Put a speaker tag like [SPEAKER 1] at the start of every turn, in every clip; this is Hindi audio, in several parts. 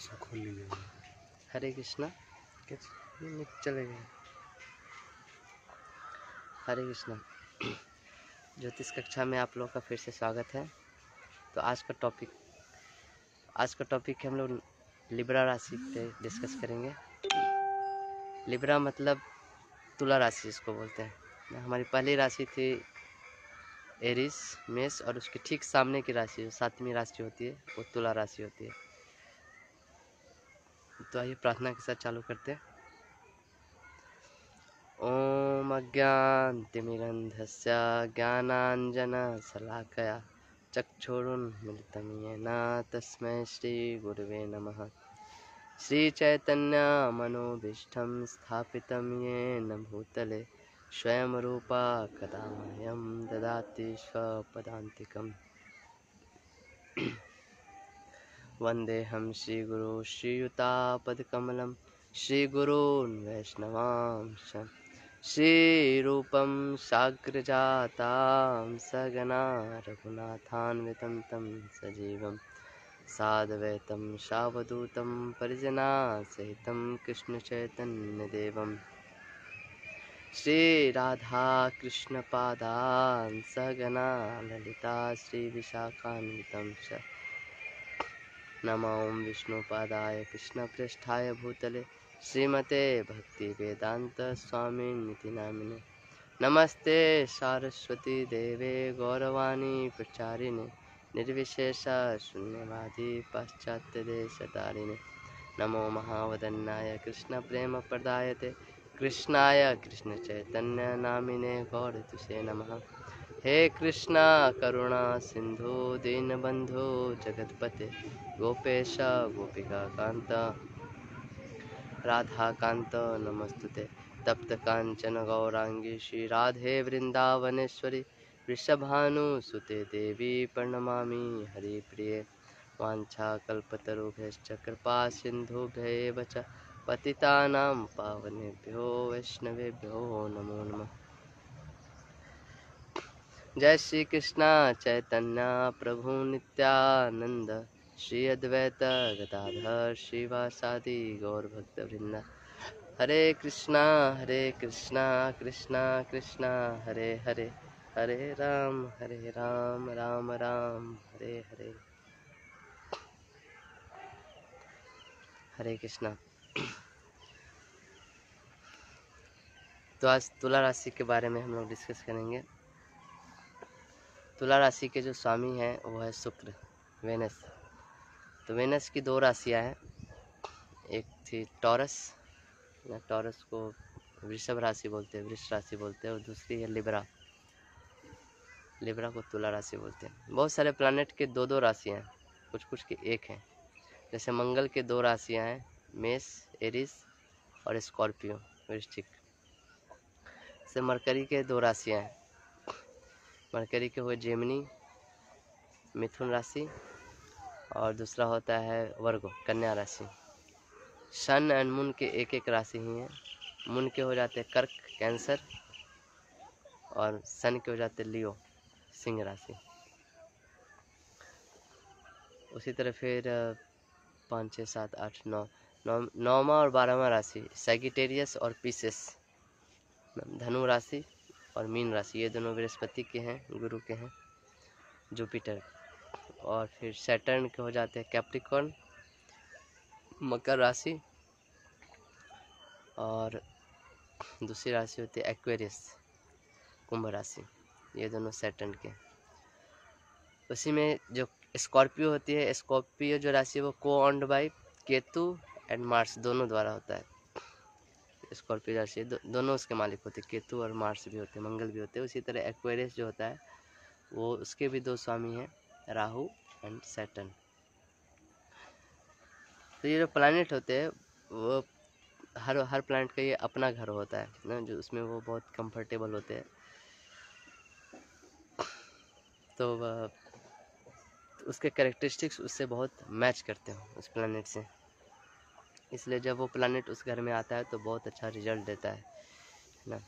[SPEAKER 1] उसको खोल लीजिए।
[SPEAKER 2] हरे कृष्णा ये चले गए। हरे कृष्णा। ज्योतिष कक्षा में आप लोग का फिर से स्वागत है। तो आज का टॉपिक हम लोग लिब्रा राशि पे डिस्कस करेंगे। लिब्रा मतलब तुला राशि जिसको बोलते हैं। हमारी पहली राशि थी एरिस मेष, और उसके ठीक सामने की राशि जो 7वीं राशि होती है वो तुला राशि होती है। तो आइए प्रार्थना के साथ चालू करते हैं। ओम अज्ञानतिमिरन्धस्य ज्ञानाञ्जनशलाकया चक्षुरुन्मिलितं येन तस्मै श्रीगुरुवे नमः। श्रीचैतन्यमनोभीष्टं स्थापितं येन भूतले स्वयं रूपा कदा मह्यं ददाति स्वपदान्तिकम्। वन्देऽहं श्रीगुरो श्रीयुतापदकमलं श्रीगुरून् वैष्णवांश्च श्रीरूपं साग्रजातां सगना रघुनाथान्वितं तं सजीवं साद्वैतं सावधूतं परिजनासहितं कृष्णचैतन्यदेवं श्रीराधाकृष्णपादान् सगना ललिता श्रीविशाखान्वितं च नमो विष्णुपादाय कृष्णप्रेष्ठाय भूतले श्रीमते भक्तिवेदांत स्वामिनिति नामिने। नमस्ते सारस्वती देवे गौरवाणी प्रचारिणे निर्विशेष शून्यवादी पाश्चात्यदेशतारिणे। नमो महावदन्नाय कृष्णप्रेमप्रदायते कृष्णाय कृष्णचैतन्य नामिने गौरतुसे नमः। हे कृष्णा करुणा सिंधु दीनबंधु जगतपते गोपेश गोपिका कांत राधा कांत नमस्तुते। तप्त कांचन गौरांगी श्री राधे वृंदावनेश्वरी वृषभानुसुते देवी प्रणमामि हरिप्रिये। वाञ्छाकल्पतरुभ्यश्च कृपा सिन्धुभ्येव च पतितानां पावनेभ्यो वैष्णवेभ्यो नमो नमः। जय श्री कृष्णा चैतन्य प्रभु नित्यानंद श्री अद्वैत गदाधर श्रीवासादि गौर भक्त वृंद। हरे कृष्णा कृष्णा कृष्णा हरे हरे, हरे राम राम राम हरे हरे। हरे कृष्णा। तो आज तुला राशि के बारे में हम लोग डिस्कस करेंगे। तुला राशि के जो स्वामी हैं वो है शुक्र, वेनस। तो वेनस की 2 राशियां हैं, एक थी टॉरस, टॉरस को वृषभ राशि बोलते हैं, वृष राशि बोलते हैं, और दूसरी है लिब्रा, लिब्रा को तुला राशि बोलते हैं। बहुत सारे प्लैनेट के 2-2 राशियां हैं, कुछ के एक हैं। जैसे मंगल के 2 राशियां हैं, मेष एरिस और स्कॉर्पियो वृश्चिक। से मरकरी के 2 राशियां हैं, मरकरी के हुए जेमिनी मिथुन राशि, और दूसरा होता है वर्गो कन्या राशि। सन एंड मून के एक राशि ही हैं। मून के हो जाते हैं कर्क कैंसर, और सन के हो जाते लियो सिंह राशि। उसी तरह फिर 5, 6, 7, 8, 9 9वां और 12वां राशि सैगिटेरियस और पीसेस, धनु राशि और मीन राशि। ये दोनों बृहस्पति के हैं, गुरु के हैं, जुपिटर। और फिर सैटर्न के हो जाते हैं कैप्रिकॉर्न मकर राशि, और दूसरी राशि होती है एक्वेरियस कुंभ राशि। ये दोनों सैटर्न के। उसी में जो स्कॉर्पियो होती है, स्कॉर्पियो जो राशि है वो को owned by Ketu and Mars दोनों द्वारा होता है। स्कॉर्पियो राशि दोनों उसके मालिक होते हैं, केतु और मार्स भी होते हैं, मंगल भी होते हैं। उसी तरह एक्वेरियस जो होता है वो उसके भी 2 स्वामी हैं, राहु एंड सैटर्न। तो ये जो प्लैनेट होते हैं वो हर प्लैनेट का ये अपना घर होता है ना, जो उसमें वो बहुत कंफर्टेबल होते हैं। तो उसके कैरेक्टरिस्टिक्स उससे बहुत मैच करते हैं उस प्लैनेट से, इसलिए जब वो प्लैनेट उस घर में आता है तो बहुत अच्छा रिजल्ट देता है ना।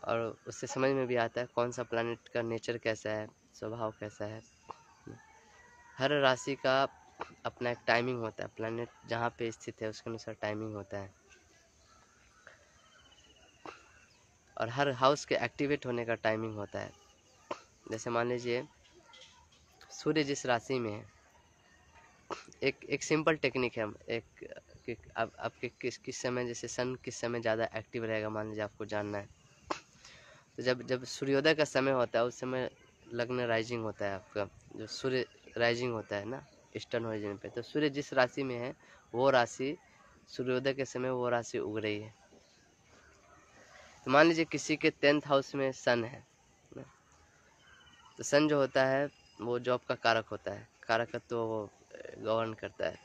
[SPEAKER 2] और उससे समझ में भी आता है कौन सा प्लैनेट का नेचर कैसा है, स्वभाव कैसा है। हर राशि का अपना एक टाइमिंग होता है, प्लैनेट जहाँ पे स्थित है उसके अनुसार टाइमिंग होता है, और हर हाउस के एक्टिवेट होने का टाइमिंग होता है। जैसे मान लीजिए सूर्य जिस राशि में है, एक सिंपल टेक्निक है, एक कि आपके किस समय, जैसे सन किस समय ज़्यादा एक्टिव रहेगा, मान लीजिए आपको जानना है, तो जब सूर्योदय का समय होता है उस समय लग्न राइजिंग होता है आपका, जो सूर्य राइजिंग होता है ना ईस्टर्न होरिजन पे, तो सूर्य जिस राशि में है वो राशि सूर्योदय के समय वो राशि उग रही है। तो मान लीजिए किसी के 10th हाउस में सन है ना, तो सन जो होता है वो जॉब का कारक होता है, कारकत्व तो वो गवर्न करता है।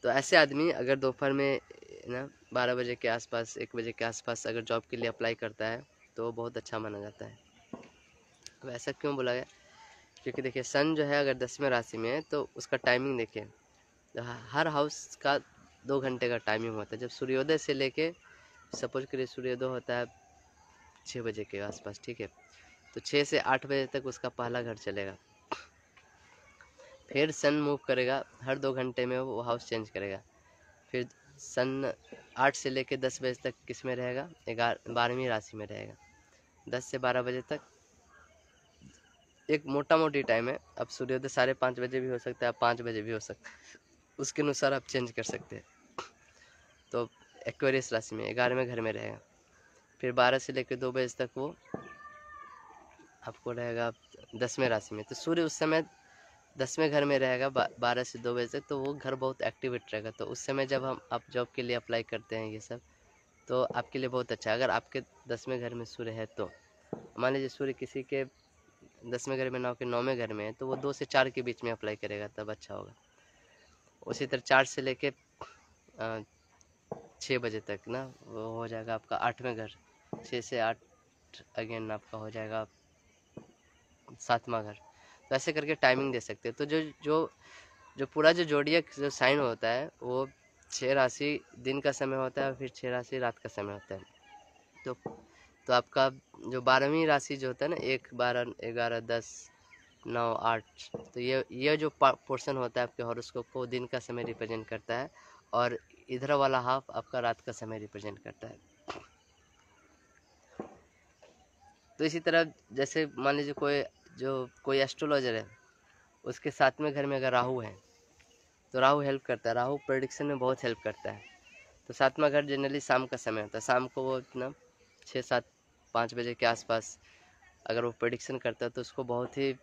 [SPEAKER 2] तो ऐसे आदमी अगर दोपहर में ना 12 बजे के आसपास 1 बजे के आसपास अगर जॉब के लिए अप्लाई करता है तो बहुत अच्छा माना जाता है। अब ऐसा क्यों बोला गया, क्योंकि देखिए सन जो है अगर 10वें राशि में है तो उसका टाइमिंग देखिए, हर हाउस का 2 घंटे का टाइमिंग होता है। जब सूर्योदय से लेके सपोज करिए सूर्योदय होता है 6 बजे के आसपास, ठीक है, तो 6 से 8 बजे तक उसका पहला घर चलेगा, फिर सन मूव करेगा, हर 2 घंटे में वो हाउस चेंज करेगा, फिर सन 8 से लेके 10 बजे तक किस में रहेगा, 12वीं राशि में रहेगा, 10 से 12 बजे तक एक मोटा मोटी टाइम है। अब सूर्योदय 5:30 बजे भी हो सकता है, 5 बजे भी हो सकता है, उसके अनुसार आप चेंज कर सकते हैं। तो एक्वेरियस राशि में 11वें घर में रहेगा, फिर 12 से लेकर 2 बजे तक वो आपको रहेगा 10वें राशि में। तो सूर्य उस समय 10वें घर में रहेगा 12 से 2 बजे तक, तो वो घर बहुत एक्टिवेट रहेगा। तो उस समय जब आप जॉब के लिए अप्लाई करते हैं ये सब, तो आपके लिए बहुत अच्छा है। अगर आपके 10वें घर में सूर्य है तो मान लीजिए सूर्य किसी के 10वें घर में ना हो के 9वें घर में है, तो वो 2 से 4 के बीच में अप्लाई करेगा तब अच्छा होगा। उसी तरह 4 से लेके 6 बजे तक ना वो हो जाएगा आपका 8वें घर, 6 से 8 अगेन आपका हो जाएगा 7वां घर। तो ऐसे करके टाइमिंग दे सकते हैं। तो जो पूरा जो जोडियक जो साइन होता है वो 6 राशि दिन का समय होता है, फिर 6 राशि रात का समय होता है। तो आपका जो 12वीं राशि जो होता है ना, 1, 12, 11, 10, 9, 8, तो ये जो पोर्शन होता है आपके हॉरोस्कोप को दिन का समय रिप्रेजेंट करता है, और इधर वाला हाफ आपका रात का समय रिप्रेजेंट करता है। तो इसी तरह जैसे मान लीजिए कोई एस्ट्रोलॉजर है, उसके 7वें घर में अगर राहु है तो राहु हेल्प करता है, राहु प्रेडिक्शन में बहुत हेल्प करता है। तो 7वां घर जनरली शाम का समय होता है, शाम को वो इतना 6, 7, 5 बजे के आसपास अगर वो प्रेडिक्शन करता है तो उसको बहुत ही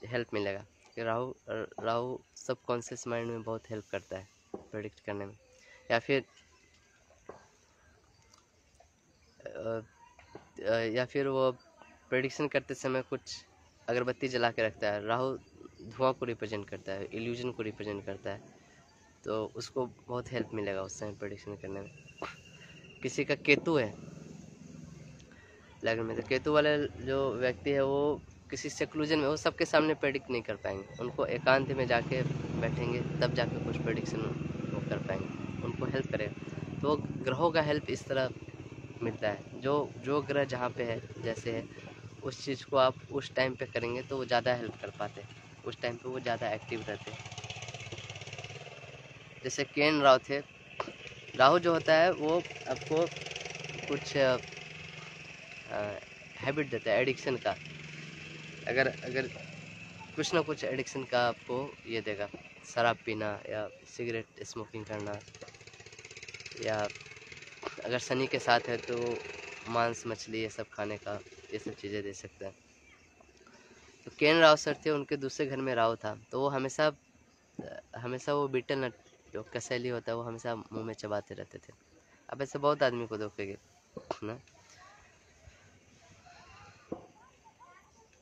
[SPEAKER 2] हेल्प मिलेगा कि राहु सब कॉन्शियस माइंड में बहुत हेल्प करता है प्रेडिक्ट करने में। या फिर वो प्रेडिक्शन करते समय कुछ अगरबत्ती जला के रखता है। राहु धुआं को रिप्रेजेंट करता है, इल्यूजन को रिप्रेजेंट करता है, तो उसको बहुत हेल्प मिलेगा उस समय प्रेडिक्शन करने में। किसी का केतु है लग्न में, तो केतु वाले जो व्यक्ति है वो किसी सेक्लूजन में, वो सबके सामने प्रेडिक्ट नहीं कर पाएंगे, उनको एकांत में जाके बैठेंगे तब जाके कुछ प्रेडिक्शन वो कर पाएंगे, उनको हेल्प करेगा। तो ग्रहों का हेल्प इस तरह मिलता है, जो ग्रह जहाँ पे है जैसे है उस चीज़ को आप उस टाइम पे करेंगे तो वो ज़्यादा हेल्प कर पाते हैं, उस टाइम पे वो ज़्यादा एक्टिव रहते हैं। जैसे केन राव थे, राहु जो होता है वो आपको कुछ हैबिट देता है एडिक्शन का, अगर कुछ ना कुछ एडिक्शन का आपको ये देगा, शराब पीना या सिगरेट स्मोकिंग करना, या अगर शनि के साथ है तो मांस मछली ये सब खाने का, ये सब चीज़ें दे सकता है। तो केन राव सर थे, उनके दूसरे घर में राव था, तो वो हमेशा वो बीटल नट जो कसैली होता है वो हमेशा मुंह में चबाते रहते थे। अब ऐसे बहुत आदमी को देखेंगे ना।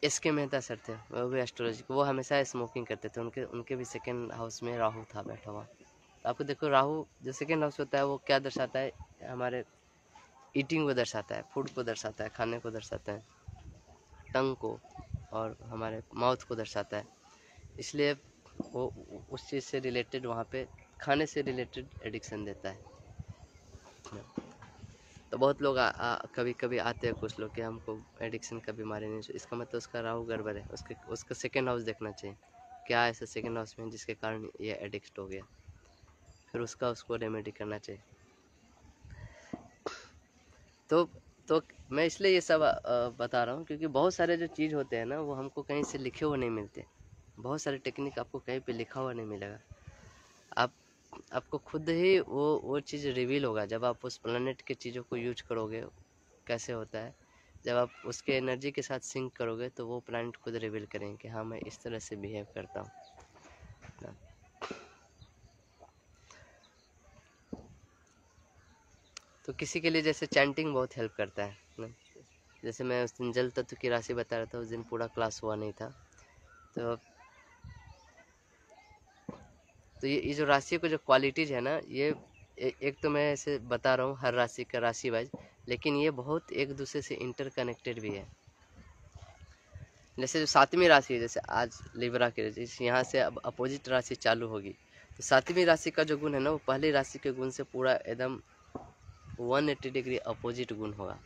[SPEAKER 2] एस.के. मेहता सर थे, वो भी एस्ट्रोलॉजी, वो हमेशा स्मोकिंग करते थे, उनके भी सेकेंड हाउस में राहु था बैठा हुआ। तो आपको देखो राहु जो सेकेंड हाउस होता है वो क्या दर्शाता है, हमारे ईटिंग को दर्शाता है, फूड को दर्शाता है, खाने को दर्शाता है, टंग को और हमारे माउथ को दर्शाता है। इसलिए वो उस चीज़ से रिलेटेड वहाँ पे खाने से रिलेटेड एडिक्शन देता है। तो बहुत लोग कभी कभी आते हैं कुछ लोग कि हमको एडिक्शन का बीमारी नहीं, इसका मतलब उसका राहु गड़बड़ है, उसका सेकेंड हाउस देखना चाहिए। क्या ऐसा सेकंड हाउस में जिसके कारण ये एडिक्ट हो गया, फिर उसको रेमेडी करना चाहिए। तो मैं इसलिए ये सब बता रहा हूँ क्योंकि बहुत सारे जो चीज़ होते हैं ना वो हमको कहीं से लिखे हुए नहीं मिलते। बहुत सारे टेक्निक आपको कहीं पे लिखा हुआ नहीं मिलेगा। आपको खुद ही वो चीज़ रिवील होगा जब आप उस प्लेनेट के चीज़ों को यूज करोगे। कैसे होता है, जब आप उसके एनर्जी के साथ सिंक करोगे तो वो प्लैनेट खुद रिवील करेंगे कि हाँ मैं इस तरह से बिहेव करता हूँ। तो किसी के लिए जैसे चैंटिंग बहुत हेल्प करता है ना। जैसे मैं उस दिन जल तत्व की राशि बता रहा था, उस दिन पूरा क्लास हुआ नहीं था। तो ये जो राशि को जो क्वालिटीज़ है ना, ये एक तो मैं ऐसे बता रहा हूँ हर राशि का राशि वाइज, लेकिन ये बहुत एक दूसरे से इंटरकनेक्टेड भी है। जैसे जो 7वीं राशि है, जैसे आज लिब्रा की राशि, यहाँ से अब अपोजिट राशि चालू होगी, तो 7वीं राशि का जो गुण है ना वो पहली राशि के गुण से पूरा एकदम 180 डिग्री अपोजिट गुण होगा।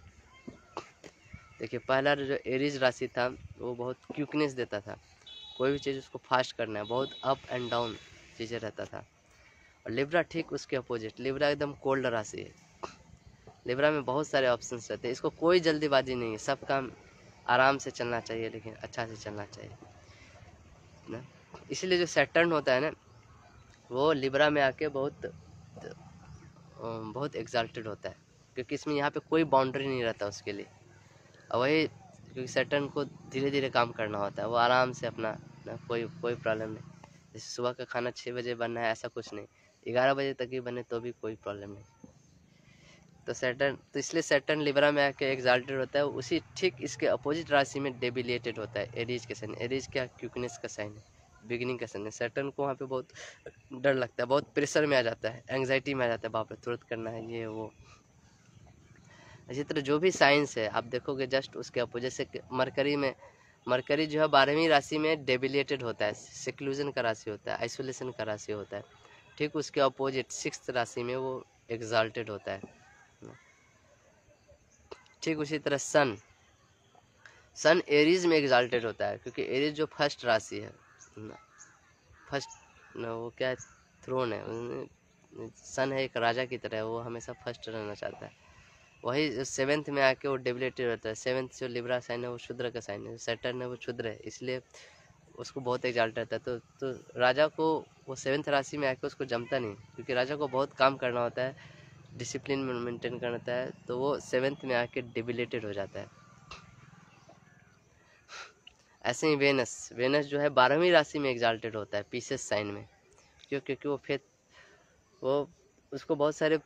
[SPEAKER 2] देखिए पहला जो एरीज राशि था वो बहुत क्विकनेस देता था, कोई भी चीज़ उसको फास्ट करना है, बहुत अप एंड डाउन चीज़ें रहता था। और लिब्रा ठीक उसके अपोजिट, लिब्रा एकदम कोल्ड राशि है। लिब्रा में बहुत सारे ऑप्शंस रहते हैं, इसको कोई जल्दीबाजी नहीं है, सब काम आराम से चलना चाहिए लेकिन अच्छा से चलना चाहिए ना। इसलिए जो सैटर्न होता है ना वो लिब्रा में आके बहुत एग्जाल्टेड होता है, क्योंकि इसमें यहाँ पे कोई बाउंड्री नहीं रहता उसके लिए। और वही क्योंकि सैटर्न को धीरे धीरे काम करना होता है, वो आराम से अपना ना, कोई प्रॉब्लम नहीं। जैसे सुबह का खाना 6 बजे बनना है ऐसा कुछ नहीं, 11 बजे तक ही बने तो भी कोई प्रॉब्लम नहीं। तो इसलिए सैटर्न लिब्रा में आके एग्जाल्टेड होता है, उसी ठीक इसके अपोजिट राशि में डेबिलेटेड होता है एरीज के साइन। एरीज क्या, क्विकनेस का साइन है, बिगिनिंग का साइन है। सैटर्न को वहाँ पे बहुत डर लगता है, बहुत प्रेशर में आ जाता है, एंग्जाइटी में आ जाता है, बाप रे तुरंत करना है ये वो। इसी तरह जो भी साइंस है आप देखोगे जस्ट उसके अपोजिट से मरकरी जो है 12वीं राशि में डेबिलेटेड होता है, सेक्लूजन का राशि होता है, आइसोलेशन का राशि होता है। ठीक उसके अपोजिट 6th राशि में वो एग्जाल्टेड होता है। ठीक उसी तरह सन एरीज में एग्जाल्टेड होता है, क्योंकि एरीज जो फर्स्ट राशि है, फर्स्ट वो क्या है, थ्रोन है। सन है एक राजा की तरह, वो हमेशा फर्स्ट रहना चाहता है। वही 7th में आके वो डेबिलेटेड रहता है। 7th जो लिब्रा साइन है वो शूद्र का साइन है, सैटर्न है वो क्षुद्र है, इसलिए उसको बहुत एग्जाल्ट रहता है। तो राजा को वो 7th राशि में आके उसको जमता नहीं, क्योंकि राजा को बहुत काम करना होता है, डिसिप्लिन मेंटेन करना होता है, तो वो 7th में आके डेबिलेटेड हो जाता है। ऐसे ही वेनस जो है 12वीं राशि में एग्जाल्टेड होता है, पीसेस साइन में। क्योंकि वो उसको बहुत सारे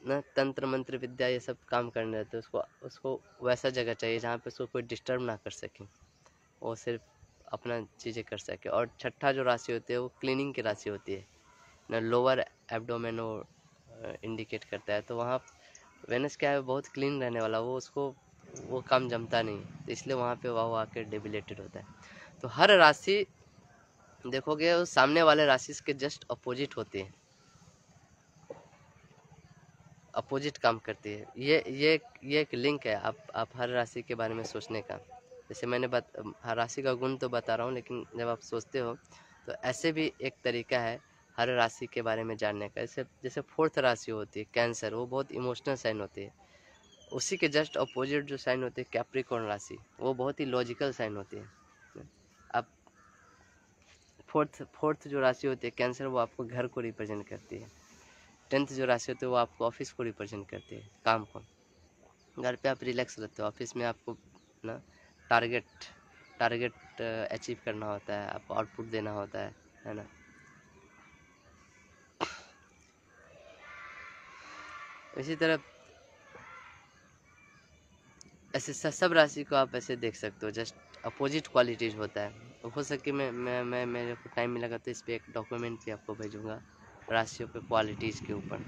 [SPEAKER 2] ना तंत्र मंत्र विद्या ये सब काम करने रहते हैं, उसको वैसा जगह चाहिए जहाँ पे उसको कोई डिस्टर्ब ना कर सके, वो सिर्फ अपना चीज़ें कर सके। और छठा जो राशि होती है वो क्लीनिंग की राशि होती है ना, लोअर एब्डोमेन वो इंडिकेट करता है। तो वहाँ वेनस क्या है, बहुत क्लीन रहने वाला, वो काम जमता नहीं, तो इसलिए वहाँ पे वो आकर डेबिलेटेड होता है। तो हर राशि देखोगे वो सामने वाले राशि के जस्ट अपोजिट होती है, अपोजिट काम करती है। ये एक लिंक है आप हर राशि के बारे में सोचने का। जैसे मैंने हर राशि का गुण तो बता रहा हूँ, लेकिन जब आप सोचते हो तो ऐसे भी एक तरीका है हर राशि के बारे में जानने का। जैसे 4th राशि होती है कैंसर, वो बहुत इमोशनल साइन होती है। उसी के जस्ट अपोजिट जो साइन होती है कैप्रिकॉर्न राशि, वो बहुत ही लॉजिकल साइन होती है। अब फोर्थ जो राशि होती है कैंसर, वो आपको घर को रिप्रेजेंट करती है। 10th जो राशि होती है वो आपको ऑफिस को रिप्रेजेंट करती है, काम को। घर पे आप रिलैक्स रहते हो, ऑफिस में आपको ना टारगेट अचीव करना होता है, आपको आउटपुट देना होता है ना। इसी तरह ऐसे सब राशि को आप ऐसे देख सकते हो, जस्ट अपोजिट क्वालिटीज होता है। हो सके मैं मेरे को टाइम मिलेगा तो इस पर एक डॉक्यूमेंट भी आपको भेजूंगा राशियों के क्वालिटीज़ के ऊपर,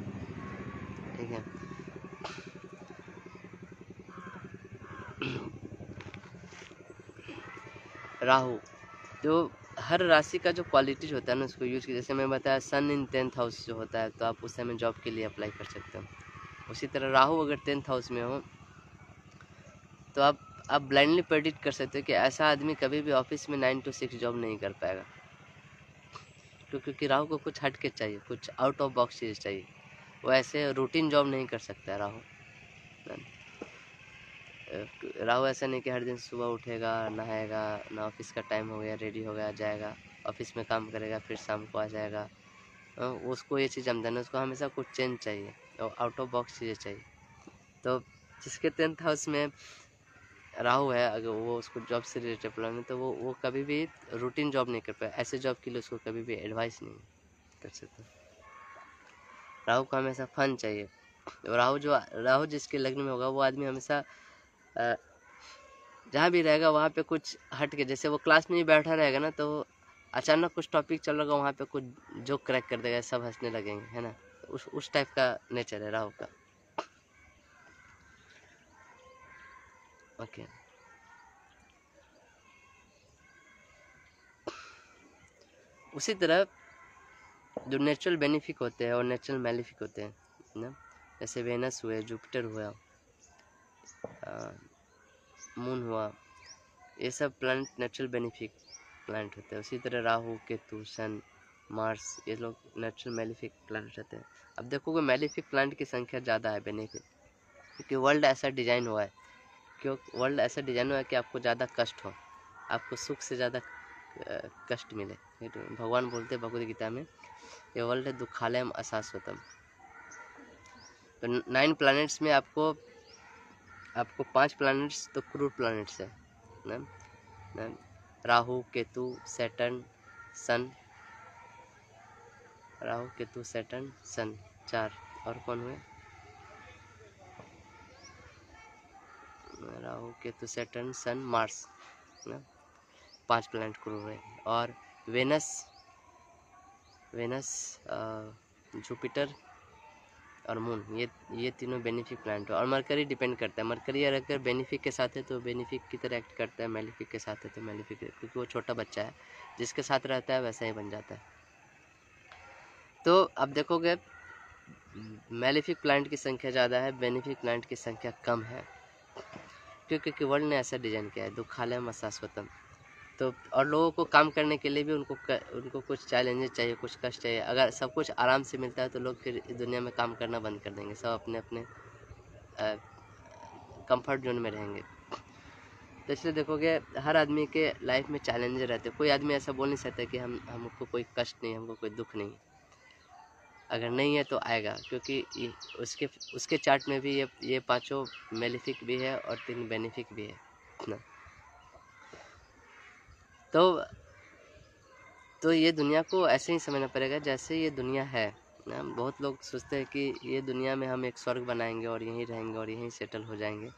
[SPEAKER 2] ठीक है। राहु जो हर राशि का जो क्वालिटीज होता है ना उसको यूज किया। जैसे मैं बताया सन इन 10th हाउस जो होता है, तो आप उस समय जॉब के लिए अप्लाई कर सकते हो। उसी तरह राहु अगर 10th हाउस में हो तो आप ब्लाइंडली प्रेडिक्ट कर सकते हो कि ऐसा आदमी कभी भी ऑफिस में 9 to 6 जॉब नहीं कर पाएगा। क्योंकि राहु को कुछ हट के चाहिए, कुछ आउट ऑफ बॉक्स चीज़ चाहिए। वो ऐसे रूटीन जॉब नहीं कर सकता है राहु। राहु ऐसा नहीं कि हर दिन सुबह उठेगा, नहाएगा, ना ऑफिस का टाइम हो गया, रेडी हो गया, जाएगा ऑफिस में काम करेगा, फिर शाम को आ जाएगा। उसको ये चीज़ जमता नहीं, उसको हमेशा कुछ चेंज चाहिए और आउट ऑफ बॉक्स चीज़ें चाहिए। तो जिसके 10th हाउस में राहु है, अगर वो उसको जॉब से रिलेटेड प्रॉब्लम है, तो वो कभी भी रूटीन जॉब नहीं कर पाए, ऐसे जॉब के लिए उसको कभी भी एडवाइस नहीं कर सकता। राहु को हमेशा फन चाहिए। राहु जिसके लग्न में होगा वो आदमी हमेशा जहाँ भी रहेगा वहाँ पे कुछ हट के, जैसे वो क्लास में ही बैठा रहेगा ना, तो अचानक कुछ टॉपिक चल रहा, वहाँ पे कुछ जोक क्रैक कर देगा, सब हंसने लगेंगे, है ना। उस टाइप का नेचर है राहु का। ओके, उसी तरह जो नेचुरल बेनिफिक होते हैं और नेचुरल मैलिफिक होते हैं ना, जैसे वेनस हुए, जुपिटर हुआ, मून हुआ, ये सब प्लैनेट नेचुरल बेनिफिक प्लैनेट होते हैं। उसी तरह राहु, केतु, सन, मार्स, ये लोग नेचुरल मैलिफिक प्लैनेट रहते हैं। अब देखोगे मैलिफिक प्लैनेट की संख्या ज़्यादा है बेनिफिक, क्योंकि वर्ल्ड ऐसा डिज़ाइन हुआ है, वर्ल्ड ऐसा डिज़ाइन हुआ है कि आपको ज़्यादा कष्ट हो, आपको सुख से ज़्यादा कष्ट मिले। तो भगवान बोलते हैं भगवद गीता में, ये वर्ल्ड है दुखालयम अशाश्वतम। तो 9 प्लैनेट्स में आपको 5 प्लैनेट्स तो क्रूर प्लैनेट्स है ना, राहु, केतु, सैटर्न, सन, राहु, केतु, सैटर्न, सन, 4। और कौन हुए? राहु, केतु, सैटर्न, सन, मार्स ना, 5 प्लैनेट क्रूर हुए। और वेनस, जुपिटर और मून, ये तीनों बेनिफिक प्लैनेट है। और मरकरी डिपेंड करता है, मरकरी अगर बेनिफिक के साथ है तो बेनिफिक की तरह एक्ट करता है, मैलिफिक के साथ है तो मैलिफिक, क्योंकि वो छोटा बच्चा है, जिसके साथ रहता है वैसा ही बन जाता है। तो अब देखोगे मैलिफिक प्लैनेट की संख्या ज़्यादा है, बेनिफिक प्लैनेट की संख्या कम है, क्योंकि वर्ल्ड ने ऐसा डिजाइन किया है दुखालयम अशाश्वतम। तो और लोगों को काम करने के लिए भी उनको कुछ चैलेंजेस चाहिए, कुछ कष्ट चाहिए। अगर सब कुछ आराम से मिलता है तो लोग फिर इस दुनिया में काम करना बंद कर देंगे, सब अपने अपने कंफर्ट जोन में रहेंगे। तो इसलिए देखोगे हर आदमी के लाइफ में चैलेंजेस रहते हैं। कोई आदमी ऐसा बोल नहीं सकता कि हमको कोई कष्ट नहीं, हमको कोई दुख नहीं। अगर नहीं है तो आएगा, क्योंकि उसके चार्ट में भी ये 5 मैलिफिक भी है और 3 बेनिफिक भी है ना। तो ये दुनिया को ऐसे ही समझना पड़ेगा जैसे ये दुनिया है ना। बहुत लोग सोचते हैं कि ये दुनिया में हम एक स्वर्ग बनाएंगे और यहीं रहेंगे और यहीं सेटल हो जाएंगे,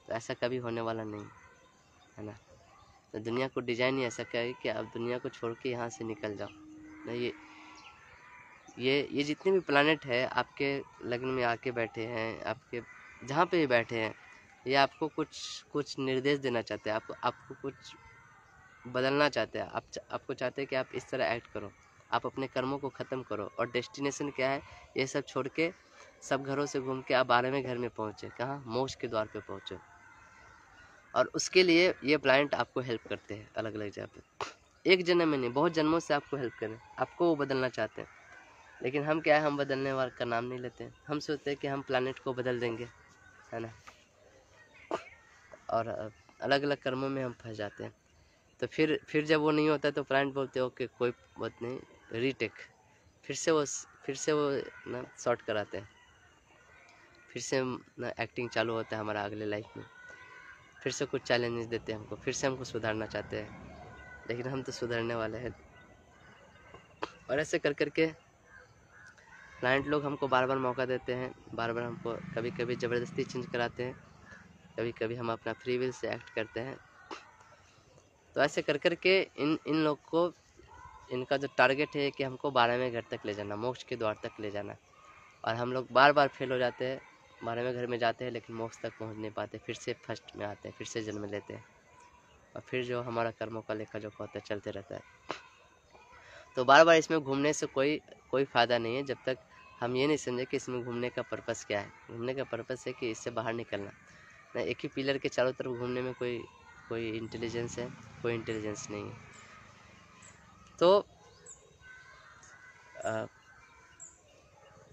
[SPEAKER 2] तो ऐसा कभी होने वाला नहीं है ना। तो दुनिया को डिजाइन ही ऐसा करे कि आप दुनिया को छोड़ के यहाँ से निकल जाओ ना। ये जितने भी प्लानट है आपके लग्न में आके बैठे हैं, आपके जहाँ पे भी बैठे हैं, ये आपको कुछ निर्देश देना चाहते हैं, आपको कुछ बदलना चाहते हैं। आपको चाहते हैं कि आप इस तरह एक्ट करो, आप अपने कर्मों को ख़त्म करो। और डेस्टिनेशन क्या है? ये सब छोड़ के सब घरों से घूम के आप 12वें घर में पहुँचे, कहाँ? मोक्ष के द्वार पे पहुँचे। और उसके लिए ये प्लैनेट आपको हेल्प करते हैं अलग अलग जगह पे। एक जन्म में नहीं, बहुत जन्मों से आपको हेल्प करें, आपको वो बदलना चाहते हैं। लेकिन हम क्या है, हम बदलने वाले का नाम नहीं लेते हैं। हम सोचते हैं कि हम प्लैनेट को बदल देंगे, है ना। और अलग अलग कर्मों में हम फंस जाते हैं। तो फिर जब वो नहीं होता तो प्लैनेट बोलते हो कि कोई बात नहीं, रीटेक, फिर से वो ना शॉर्ट कराते हैं, फिर से ना एक्टिंग चालू होता है हमारा अगले लाइफ में, फिर से कुछ चैलेंजेस देते हैं हमको, फिर से हमको सुधारना चाहते हैं। लेकिन हम तो सुधरने वाले हैं। और ऐसे कर करके प्लैनेट लोग हमको बार बार मौका देते हैं, बार बार हमको कभी कभी ज़बरदस्ती चेंज कराते हैं, कभी कभी हम अपना फ्री विल से एक्ट करते हैं। तो ऐसे कर करके इन लोग को, इनका जो टारगेट है कि हमको 12वें घर तक ले जाना, मोक्ष के द्वार तक ले जाना। और हम लोग बार बार फेल हो जाते हैं, 12वें घर में जाते हैं लेकिन मोक्ष तक पहुंच नहीं पाते, फिर से फर्स्ट में आते हैं, फिर से जन्म लेते हैं, और फिर जो हमारा कर्मों का लेखा जोखा होता है चलते रहता है। तो बार बार इसमें घूमने से कोई फ़ायदा नहीं है, जब तक हम ये नहीं समझे कि इसमें घूमने का पर्पस क्या है। घूमने का पर्पस है कि इससे बाहर निकलना ना। एक ही पिलर के चारों तरफ घूमने में कोई इंटेलिजेंस है? कोई इंटेलिजेंस नहीं है। तो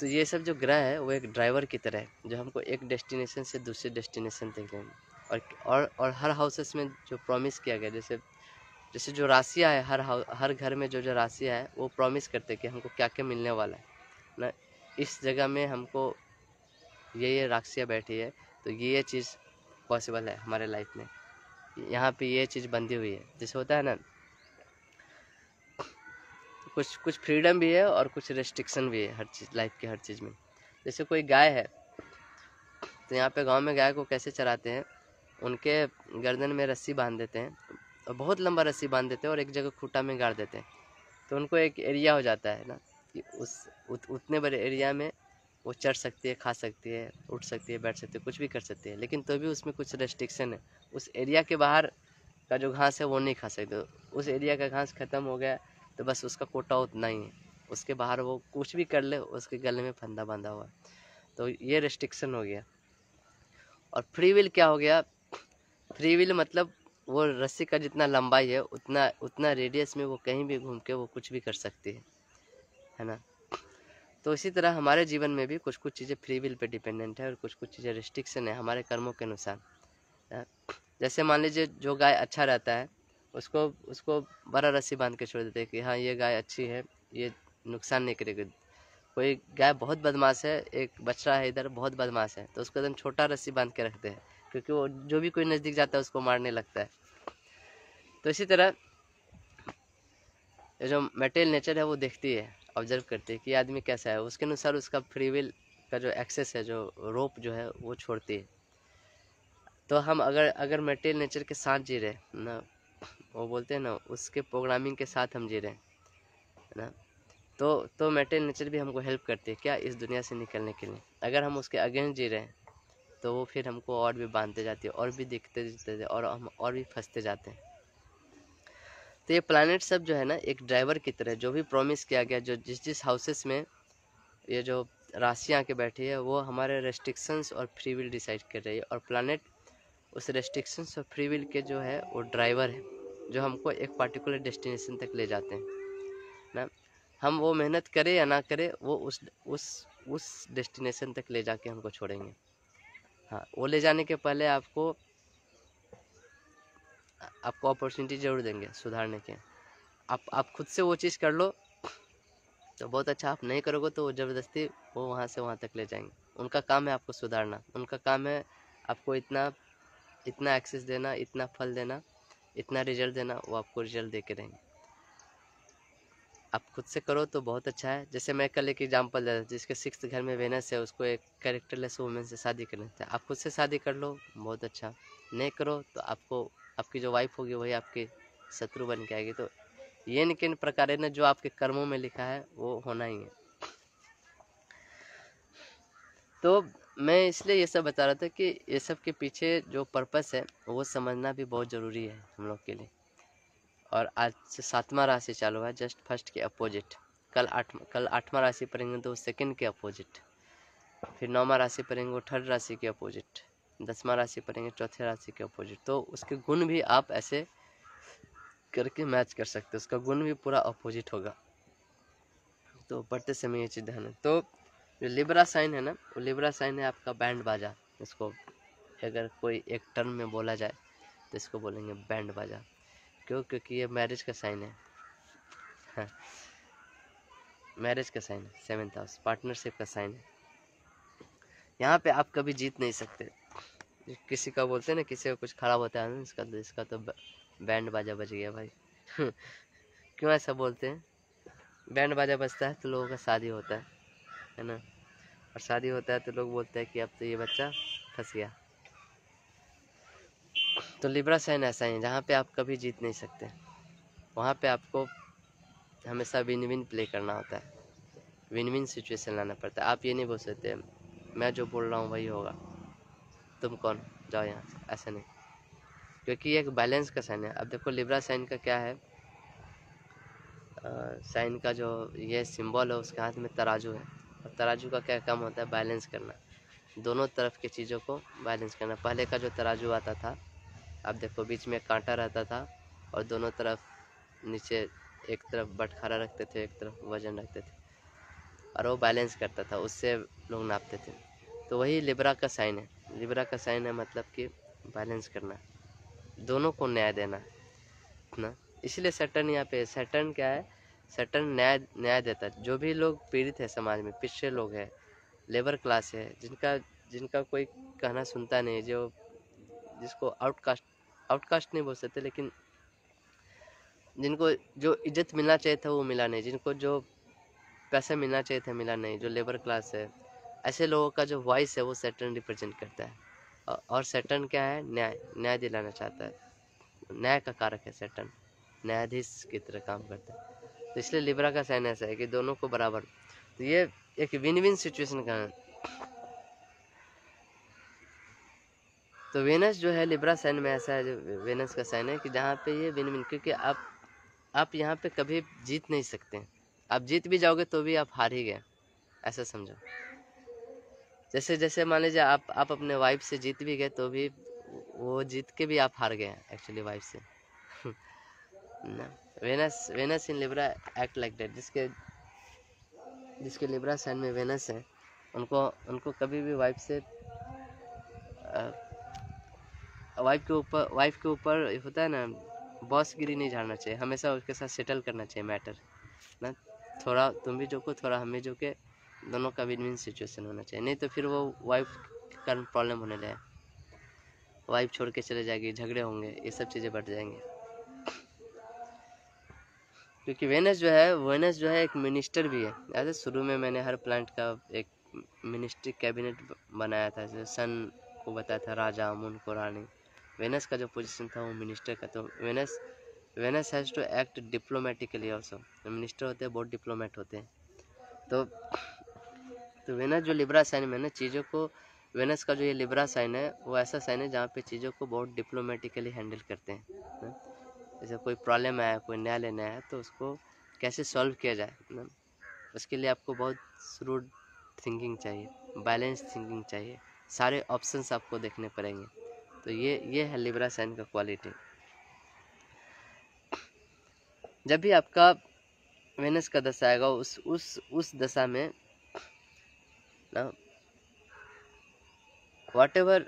[SPEAKER 2] तो ये सब जो ग्रह है वो एक ड्राइवर की तरह है जो हमको एक डेस्टिनेशन से दूसरे डेस्टिनेशन तक लेंगे। और हर हाउसेस में जो प्रॉमिस किया गया, जैसे जैसे जो राशियाँ है हर घर में जो राशियाँ है वो प्रॉमिस करते हैं कि हमको क्या क्या मिलने वाला है ना। इस जगह में हमको ये राशियाँ बैठी है तो ये चीज़ पॉसिबल है हमारे लाइफ में, यहाँ पे ये चीज़ बंधी हुई है। जैसे होता है ना, कुछ कुछ फ्रीडम भी है और कुछ रेस्ट्रिक्शन भी है हर चीज़ लाइफ की हर चीज़ में। जैसे कोई गाय है तो यहाँ पे गांव में गाय को कैसे चराते हैं, उनके गर्दन में रस्सी बांध देते हैं और बहुत लंबा रस्सी बांध देते हैं और एक जगह खूंटा में गाड़ देते हैं। तो उनको एक एरिया हो जाता है ना कि उतने बड़े एरिया में वो चढ़ सकती है, खा सकती है, उठ सकती है, बैठ सकती है, कुछ भी कर सकती है, लेकिन तो भी उसमें कुछ रेस्ट्रिक्शन है। उस एरिया के बाहर का जो घास है वो नहीं खा सकते। उस एरिया का घास ख़त्म हो गया तो बस उसका कोटा उतना ही है, उसके बाहर वो कुछ भी कर ले उसके गले में फंदा बांधा हुआ। तो ये रेस्ट्रिक्शन हो गया। और फ्री विल क्या हो गया, फ्री विल मतलब वो रस्सी का जितना लंबाई है उतना उतना रेडियस में वो कहीं भी घूम के वो कुछ भी कर सकती है ना। तो इसी तरह हमारे जीवन में भी कुछ कुछ चीज़ें फ्री विल पे डिपेंडेंट है और कुछ कुछ चीज़ें रिस्ट्रिक्शन है हमारे कर्मों के अनुसार। जैसे मान लीजिए जो गाय अच्छा रहता है उसको उसको बड़ा रस्सी बांध के छोड़ देते हैं कि हाँ ये गाय अच्छी है, ये नुकसान नहीं करेगी। कोई गाय बहुत बदमाश है, एक बछड़ा है इधर बहुत बदमाश है, तो उसको एकदम छोटा रस्सी बांध के रखते हैं क्योंकि वो जो भी कोई नज़दीक जाता है उसको मारने लगता है। तो इसी तरह जो मेटेरियल नेचर है वो देखती है, ऑब्जर्व करती है कि आदमी कैसा है, उसके अनुसार उसका फ्री विल का जो एक्सेस है, जो रोप जो है वो छोड़ती है। तो हम अगर अगर मेटेरियल नेचर के साथ जी रहे ना, वो बोलते हैं ना उसके प्रोग्रामिंग के साथ हम जी रहे हैं ना, तो मेटेरियल नेचर भी हमको हेल्प करती है क्या इस दुनिया से निकलने के लिए। अगर हम उसके अगेंस्ट जी रहे हैं तो वो फिर हमको और भी बांधते जाती है और भी दिखते जाते और हम और भी फंसते जाते हैं। तो ये प्लैनेट सब जो है ना एक ड्राइवर की तरह, जो भी प्रॉमिस किया गया, जो जिस जिस हाउसेस में ये जो राशियाँ आके बैठी है वो हमारे रेस्ट्रिक्शंस और फ्री विल डिसाइड कर रही है। और प्लैनेट उस रेस्ट्रिक्शंस और फ्री विल के जो है वो ड्राइवर है जो हमको एक पार्टिकुलर डेस्टिनेशन तक ले जाते हैं ना। हम वो मेहनत करें या ना करें वो उस डेस्टिनेशन तक ले जाके हमको छोड़ेंगे। हाँ, वो ले जाने के पहले आपको अपॉर्चुनिटी ज़रूर देंगे सुधारने के। आप खुद से वो चीज़ कर लो तो बहुत अच्छा, आप नहीं करोगे तो वो ज़बरदस्ती वो वहाँ से वहाँ तक ले जाएंगे। उनका काम है आपको सुधारना, उनका काम है आपको इतना इतना एक्सेस देना, इतना फल देना, इतना रिजल्ट देना, वो आपको रिजल्ट दे के रहेंगे। आप खुद से करो तो बहुत अच्छा है। जैसे मैं कल एक एग्जांपल दे, जिसके 6th घर में वेनस है उसको एक कैरेक्टरलेस वुमेन से शादी करना था। आप खुद से शादी कर लो बहुत अच्छा, नहीं करो तो आपको आपकी जो वाइफ होगी वही आपकी शत्रु बन के आएगी। तो ये नहीं किन प्रकार है ना, जो आपके कर्मों में लिखा है वो होना ही है। तो मैं इसलिए ये सब बता रहा था कि ये सब के पीछे जो पर्पस है वो समझना भी बहुत ज़रूरी है हम लोग के लिए। और आज से 7वां राशि चालू है, जस्ट फर्स्ट के अपोजिट। कल 8वां राशि पढ़ेंगे तो सेकंड के अपोजिट, फिर 9वां राशि पढ़ेंगे वो थर्ड राशि के अपोजिट, 10वां राशि पढ़ेंगे चौथे राशि के अपोजिट। तो उसके गुण भी आप ऐसे करके मैच कर सकते हो, उसका गुण भी पूरा अपोजिट होगा। तो पढ़ते समय ये चीज़ ध्यान है। तो जो लिब्रा साइन है ना, वो लिब्रा साइन है आपका बैंड बाजा। इसको अगर कोई एक टर्म में बोला जाए तो इसको बोलेंगे बैंड बाजा। क्यों? क्योंकि ये मैरिज का साइन है। हाँ, मैरिज का साइन है, 7th हाउस पार्टनरशिप का साइन है। यहाँ पे आप कभी जीत नहीं सकते। किसी का बोलते हैं ना, किसी का कुछ खराब होता है ना, इसका तो बैंड बाजा बज गया भाई। क्यों ऐसा बोलते हैं? बैंड बाजा बजता है तो लोगों का शादी होता है ना, और शादी होता है तो लोग बोलते हैं कि अब तो ये बच्चा फंस गया। तो लिब्रा साइन ऐसा ही है जहाँ पे आप कभी जीत नहीं सकते, वहाँ पे आपको हमेशा विन विन प्ले करना होता है, विन विन सिचुएशन लाना पड़ता है। आप ये नहीं बोल सकते मैं जो बोल रहा हूँ वही होगा, तुम कौन, जाओ यहाँ से, ऐसा नहीं। क्योंकि ये एक बैलेंस का साइन है। अब देखो लिब्रा साइन का क्या है, साइन का जो ये सिंबल है उसके हाथ में तराजू है, और तराजू का क्या काम होता है, बैलेंस करना, दोनों तरफ की चीज़ों को बैलेंस करना। पहले का जो तराजू आता था, अब देखो बीच में कांटा रहता था और दोनों तरफ नीचे एक तरफ बटखारा रखते थे, एक तरफ वजन रखते थे। और वो बैलेंस करता था, उससे लोग नापते थे। तो वही लिब्रा का साइन है। लिब्रा का साइन है मतलब कि बैलेंस करना, दोनों को न्याय देना ना। इसलिए सैटर्न यहाँ पे, सैटर्न क्या है, सैटर्न न्याय देता है। जो भी लोग पीड़ित है समाज में, पिछड़े लोग हैं, लेबर क्लास है, जिनका जिनका कोई कहना सुनता नहीं, जो जिसको आउटकास्ट नहीं बोल सकते, लेकिन जिनको जो इज्जत मिलना चाहिए था वो मिला नहीं, जिनको जो पैसा मिलना चाहिए था मिला नहीं, जो लेबर क्लास है, ऐसे लोगों का जो वॉइस है वो सैटर्न रिप्रेजेंट करता है। और सैटर्न क्या है, न्याय दिलाना चाहता है, न्याय का कारक है सैटर्न, न्यायाधीश की तरह काम करता है। तो इसलिए लिब्रा का साइन ऐसा है कि दोनों को बराबर, तो ये एक विन विन सिचुएशन का है। तो वेनस जो है लिब्रा साइन में ऐसा है, जो वेनस का साइन है कि जहाँ पे ये विन विन, क्योंकि आप यहाँ पे कभी जीत नहीं सकते। आप जीत भी जाओगे तो भी आप हार ही गए, ऐसा समझो। जैसे जैसे मान लीजिए आप अपने वाइफ से जीत भी गए तो भी वो जीत के भी आप हार गए एक्चुअली वाइफ से ना। Venus in Libra act like that. जिसके लिब्रा साइन में वेनस है, उनको कभी भी वाइफ के ऊपर होता है ना, बॉसगिरी नहीं झाड़ना चाहिए, हमेशा उसके साथ सेटल करना चाहिए मैटर ना। थोड़ा तुम भी झुको, थोड़ा हम भी झुके, दोनों का विन विन सिचुएशन होना चाहिए। नहीं तो फिर वो वाइफ के कारण प्रॉब्लम होने लगे, वाइफ छोड़ के चले जाएगी, झगड़े होंगे, ये सब चीज़ें बढ़ जाएंगे। क्योंकि वेनस जो है एक मिनिस्टर भी है। ऐसे शुरू में मैंने हर प्लांट का एक मिनिस्ट्री कैबिनेट बनाया था, जैसे सन को बताया था राजा, मून को रानी। वेनस का जो पोजीशन था वो मिनिस्टर का। तो Venus has to act diplomatically also. Minister होते हैं बहुत डिप्लोमेट होते हैं। तो वेनस जो लिब्रा साइन में ना, चीज़ों को, वेनस का जो ये लिब्रा साइन है वो ऐसा साइन है जहाँ पे चीज़ों को बहुत डिप्लोमेटिकली हैंडल करते हैं ना। जैसे कोई प्रॉब्लम आया, कोई नया लेना है, तो उसको कैसे सॉल्व किया जाए ना, उसके लिए आपको बहुत श्रूड थिंकिंग चाहिए, बैलेंस थिंकिंग चाहिए, सारे ऑप्शंस आपको देखने पड़ेंगे। तो ये है लिब्रा साइन का क्वालिटी। जब भी आपका वेनस का दशा आएगा, उस दशा में ना, व्हाटएवर,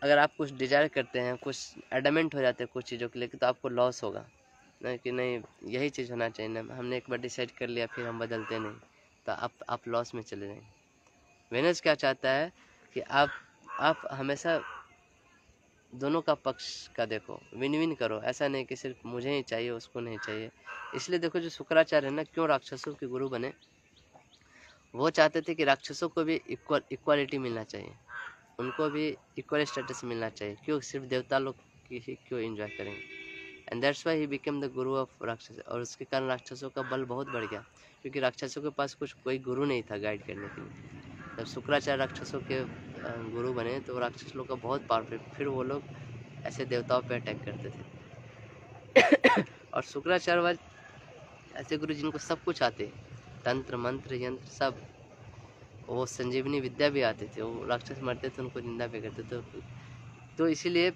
[SPEAKER 2] अगर आप कुछ डिजायर करते हैं, कुछ एडमेंट हो जाते हैं कुछ चीज़ों के लिए, तो आपको लॉस होगा ना, कि नहीं यही चीज़ होना चाहिए ना, हमने एक बार डिसाइड कर लिया फिर हम बदलते नहीं, तो आप लॉस में चले जाएंगे। वेनस क्या चाहता है कि आप हमेशा दोनों का पक्ष का देखो, विन विन करो, ऐसा नहीं कि सिर्फ मुझे ही चाहिए उसको नहीं चाहिए। इसलिए देखो जो शुक्राचार्य है ना, क्यों राक्षसों के गुरु बने, वो चाहते थे कि राक्षसों को भी इक्वालिटी मिलना चाहिए, उनको भी इक्वल स्टेटस मिलना चाहिए, क्यों सिर्फ देवता लोग की ही क्यों एंजॉय करेंगे। And that's why he became the Guru of राक्षस। और उसके कारण राक्षसों का बल बहुत बढ़ गया, क्योंकि राक्षसों के पास कोई गुरु नहीं था गाइड करने के लिए। जब शुक्राचार्य राक्षसों के गुरु बने तो राक्षस लोग का बहुत पावरफुल, फिर वो लोग ऐसे देवताओं पे अटैक करते थे और शुक्राचार्य वाले ऐसे गुरु जिनको सब कुछ आते, तंत्र मंत्र यंत्र सब, वो संजीवनी विद्या भी आती थी, वो राक्षस मरते थे उनको जिंदा भी करते थे। तो इसीलिए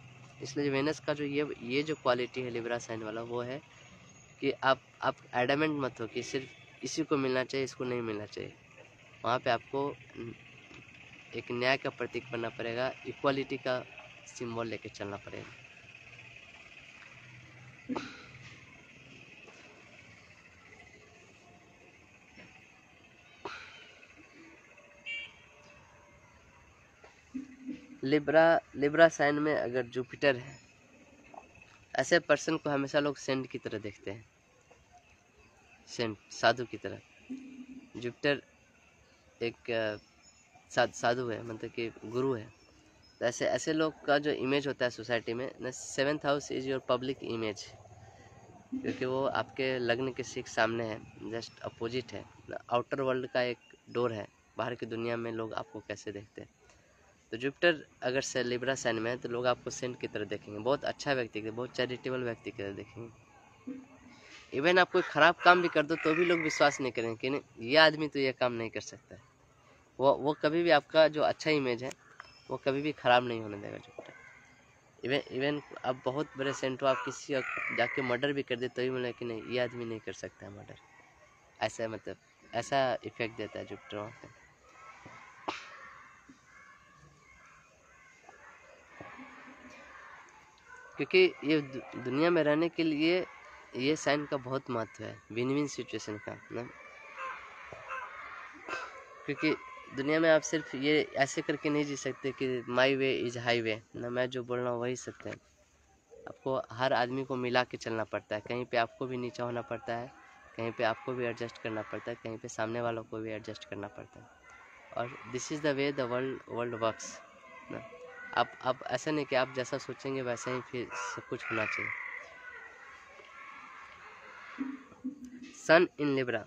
[SPEAKER 2] वेनस का जो ये जो क्वालिटी है लिब्रा साइन वाला, वो है कि आप एडमेंट मत हो कि सिर्फ इसी को मिलना चाहिए, इसको नहीं मिलना चाहिए। वहाँ पे आपको एक न्याय का प्रतीक बनना पड़ेगा, इक्वालिटी का सिंबल लेके चलना पड़ेगा। लिब्रा साइन में अगर जुपिटर है, ऐसे पर्सन को हमेशा लोग सेंट की तरह देखते हैं, सेंट, साधु की तरह। जुपिटर एक साधु है, मतलब कि गुरु है। तो ऐसे लोग का जो इमेज होता है सोसाइटी में ना, 7th house is your public image, क्योंकि वो आपके लग्न के ठीक सामने है, जस्ट अपोजिट है, आउटर वर्ल्ड का एक डोर है, बाहर की दुनिया में लोग आपको कैसे देखते हैं। तो जुपिटर अगर से लिब्रा साइन में है तो लोग आपको सेंट की तरह देखेंगे, बहुत अच्छा व्यक्ति की, बहुत चैरिटेबल व्यक्ति की तरह देखेंगे। इवन आप कोई ख़राब काम भी कर दो तो भी लोग विश्वास नहीं करेंगे कि नहीं ये आदमी तो ये काम नहीं कर सकता है। वो कभी भी आपका जो अच्छा इमेज है वो कभी भी ख़राब नहीं होने देगा जुपिटर। इवन आप बहुत बड़े सेंट हो, आप किसी जाके मर्डर भी कर दे तो भी बोले कि नहीं ये आदमी नहीं कर सकता है मर्डर, ऐसा मतलब ऐसा इफेक्ट देता है जुपिटर वहाँ पे। क्योंकि ये दुनिया में रहने के लिए ये साइन का बहुत महत्व है, विन विन सिचुएशन का ना। क्योंकि दुनिया में आप सिर्फ ये ऐसे करके नहीं जी सकते कि माई वे इज हाईवे ना, मैं जो बोल रहा हूँ वही सत्य है। आपको हर आदमी को मिला के चलना पड़ता है, कहीं पे आपको भी नीचा होना पड़ता है, कहीं पे आपको भी एडजस्ट करना पड़ता है, कहीं पे सामने वालों को भी एडजस्ट करना पड़ता है। और this is the way the world works ना। आप ऐसा नहीं कि आप जैसा सोचेंगे वैसा ही फिर सब कुछ होना चाहिए। सन इन Libra,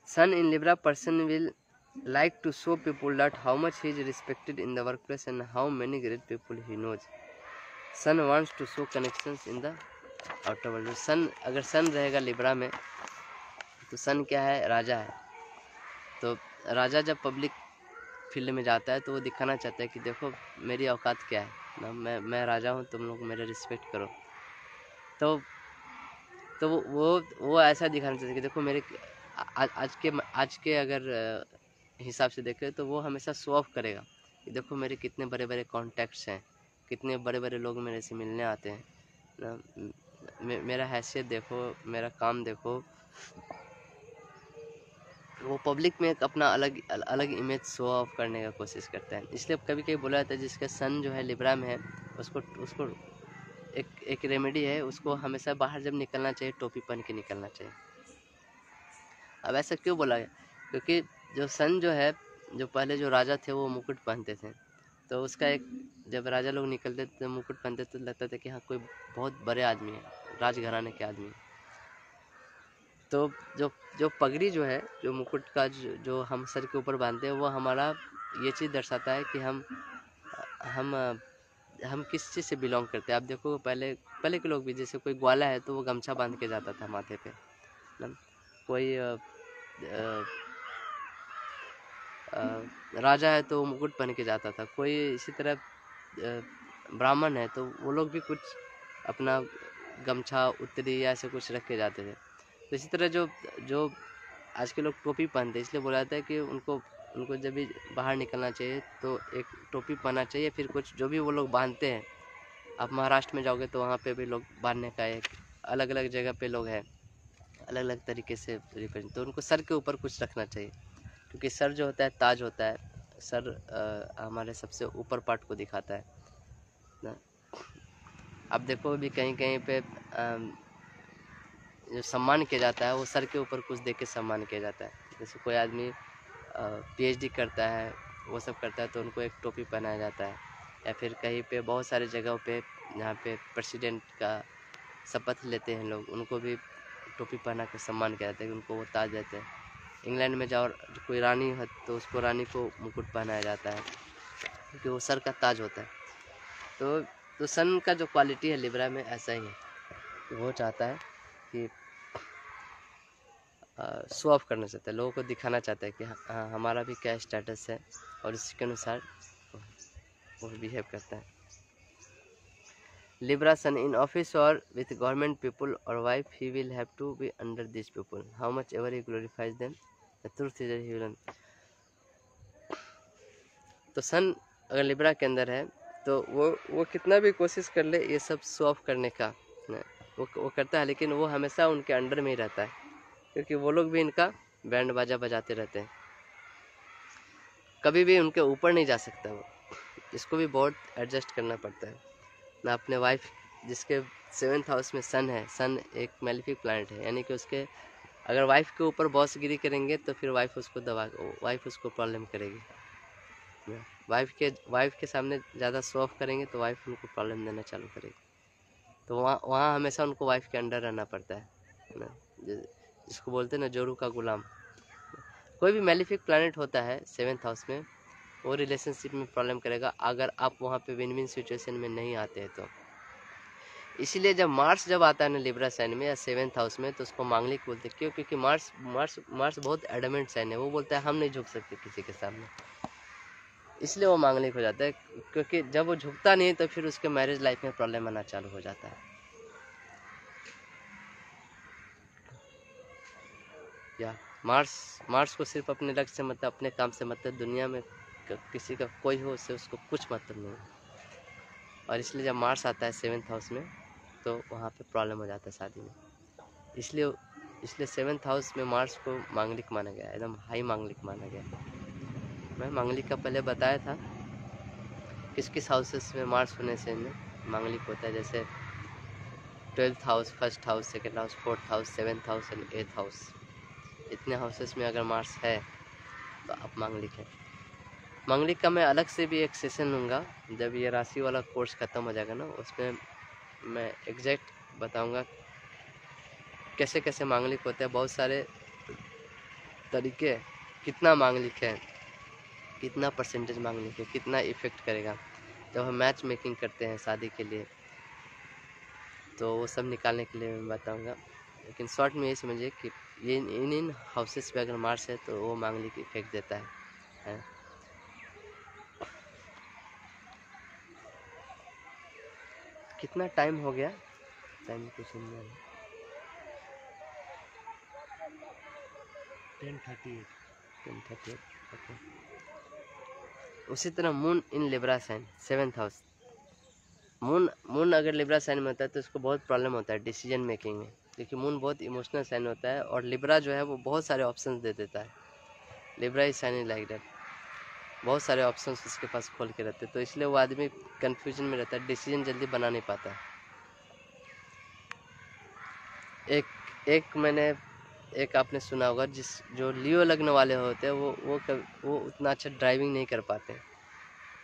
[SPEAKER 2] Sun in Libra person will like to show people that how much he is respected in the workplace and how many great people he knows. Sun wants to show connections in the outer world. Sun अगर Sun रहेगा लिब्रा में तो Sun क्या है, राजा है। तो राजा जब पब्लिक फील्ड में जाता है तो वो दिखाना चाहता है कि देखो मेरी औकात क्या है ना, मैं राजा हूँ, तुम लोग मेरा रिस्पेक्ट करो। तो वो ऐसा दिखाना चाहता है कि देखो मेरे आज के अगर हिसाब से देखें तो वो हमेशा शो ऑफ करेगा कि देखो मेरे कितने बड़े बड़े कॉन्टैक्ट्स हैं, कितने बड़े बड़े लोग मेरे से मिलने आते हैं ना, मेरा हैसियत देखो, मेरा काम देखो। वो पब्लिक में एक अपना अलग इमेज शो ऑफ करने का कोशिश करता है। इसलिए कभी कभी बोला जाता है जिसका सन जो है लिब्रा में है उसको एक रेमेडी है, उसको हमेशा बाहर जब निकलना चाहिए टोपी पहन के निकलना चाहिए। अब ऐसा क्यों बोला गया? क्योंकि जो सन जो है, जो पहले जो राजा थे वो मुकुट पहनते थे, तो उसका एक जब राजा लोग निकलते थे मुकुट पहनते तो लगता था कि हाँ कोई बहुत बड़े आदमी है, राजघराने के आदमी। तो जो पगड़ी जो है, जो मुकुट का जो हम सर के ऊपर बांधते हैं, वो हमारा ये चीज़ दर्शाता है कि हम किस चीज़ से बिलोंग करते हैं। आप देखो पहले के लोग भी, जैसे कोई ग्वाला है तो वो गमछा बांध के जाता था माथे पे ना, कोई राजा है तो मुकुट पहन के जाता था, कोई इसी तरह ब्राह्मण है तो वो लोग भी कुछ अपना गमछा उत्तरी या ऐसे कुछ रख के जाते थे। तो इसी तरह जो आज के लोग टोपी पहनते हैं, इसलिए बोला जाता है कि उनको जब भी बाहर निकलना चाहिए तो एक टोपी पहनना चाहिए। फिर कुछ जो भी वो लोग बांधते हैं, आप महाराष्ट्र में जाओगे तो वहाँ पे भी लोग बांधने का एक अलग अलग जगह पे लोग हैं, अलग अलग तरीके से रिप्रेजेंट, तो उनको सर के ऊपर कुछ रखना चाहिए। क्योंकि सर जो होता है ताज होता है, सर हमारे सबसे ऊपर पार्ट को दिखाता है ना। आप देखो भी कहीं कहीं पे जो सम्मान किया जाता है वो सर के ऊपर कुछ दे के सम्मान किया जाता है। जैसे कोई आदमी PhD करता है, वो सब करता है तो उनको एक टोपी पहनाया जाता है। या फिर कहीं पे बहुत सारे जगहों पे जहाँ पे प्रेसिडेंट का शपथ लेते हैं लोग, उनको भी टोपी पहना के सम्मान किया जाता है, उनको वो ताज देते हैं। इंग्लैंड में जाओ कोई रानी है तो उसको रानी को मुकुट पहनाया जाता है क्योंकि वो सर का ताज होता है। तो सन का जो क्वालिटी है लिब्रा में ऐसा ही है, वो चाहता है कि शो ऑफ करना चाहता है, लोगों को दिखाना चाहता है कि हाँ हमारा भी क्या स्टेटस है, और इसके अनुसार वो बिहेव करता है। Libra sun in office or with government people or wife, he will have to be under these people. How much ever he glorifies them, the truth is that he will. तो सन अगर लिब्रा के अंदर है तो वो कितना भी कोशिश कर ले ये सब शो ऑफ करने का वो करता है, लेकिन वो हमेशा उनके अंडर में ही रहता है, क्योंकि वो लोग भी इनका बैंड बाजा बजाते रहते हैं, कभी भी उनके ऊपर नहीं जा सकता वो। इसको भी बहुत एडजस्ट करना पड़ता है ना। अपने वाइफ जिसके 7th हाउस में सन है, सन एक मैलिफिक प्लैनेट है, यानी कि उसके अगर वाइफ के ऊपर बॉसगिरी करेंगे तो फिर वाइफ उसको प्रॉब्लम करेगी। वाइफ के सामने ज़्यादा शो ऑफ करेंगे तो वाइफ उनको प्रॉब्लम देना चालू करेगी। तो वहाँ हमेशा उनको वाइफ के अंडर रहना पड़ता है ना, जिसको बोलते हैं ना जोरू का गुलाम। कोई भी मैलिफिक प्लैनेट होता है 7th हाउस में, वो रिलेशनशिप में प्रॉब्लम करेगा अगर आप वहाँ पे विन विन सिचुएशन में नहीं आते हैं तो। इसीलिए जब मार्स जब आता है ना लिब्रा साइन में या 7th हाउस में, तो उसको मांगलिक बोलते हैं। क्यों? क्योंकि मार्स बहुत एडमेंट साइन है, वो बोलता है हम नहीं झुक सकते किसी के सामने। इसलिए वो मांगलिक हो जाता है, क्योंकि जब वो झुकता नहीं तो फिर उसके मैरिज लाइफ में प्रॉब्लम आना चालू हो जाता है। या मार्स को सिर्फ अपने लक्ष्य से मतलब, अपने काम से मतलब, दुनिया में किसी का कोई हो उससे उसको कुछ मतलब नहीं। और इसलिए जब मार्स आता है 7th हाउस में तो वहाँ पे प्रॉब्लम हो जाता है शादी में। इसलिए 7th हाउस में मार्स को मांगलिक माना गया, एकदम हाई मांगलिक माना गया। मैं मांगलिक का पहले बताया था किस किस हाउसेस में मार्स होने से मांगलिक होता है, जैसे 12th house, 1st house, 2nd house, 4th house, 7th house and 8th house. इतने हाउसेस में अगर मार्स है तो आप मांगलिक है। मांगलिक का मैं अलग से भी एक सेशन लूँगा, जब ये राशि वाला कोर्स ख़त्म हो जाएगा ना, उसमें मैं एग्जैक्ट बताऊँगा कैसे कैसे मांगलिक होते हैं। बहुत सारे तरीके, कितना मांगलिक है, कितना परसेंटेज मांगलिक है, कितना इफ़ेक्ट करेगा जब हम मैच मेकिंग करते हैं शादी के लिए, तो वो सब निकालने के लिए मैं बताऊँगा। लेकिन शॉर्ट में ये समझिए कि ये इन हाउसेस पे अगर मार्स है तो वो मांगलिक इफेक्ट देता है। कितना टाइम हो गया? टाइम कुछ नहीं है। 10:38 ओके। उसी तरह moon in Libra sign 7th house. Moon अगर लिब्रा साइन में होता है तो उसको बहुत प्रॉब्लम होता है डिसीजन मेकिंग में, क्योंकि मून बहुत इमोशनल साइन होता है और लिब्रा जो है वो बहुत सारे ऑप्शंस दे देता है। Libra is sine like that, बहुत सारे ऑप्शंस उसके पास खोल के रहते हैं, तो इसलिए वो आदमी कंफ्यूजन में रहता है, डिसीजन जल्दी बना नहीं पाता है। एक आपने सुना होगा, जो लियो लगने वाले होते हैं वो उतना अच्छा ड्राइविंग नहीं कर पाते।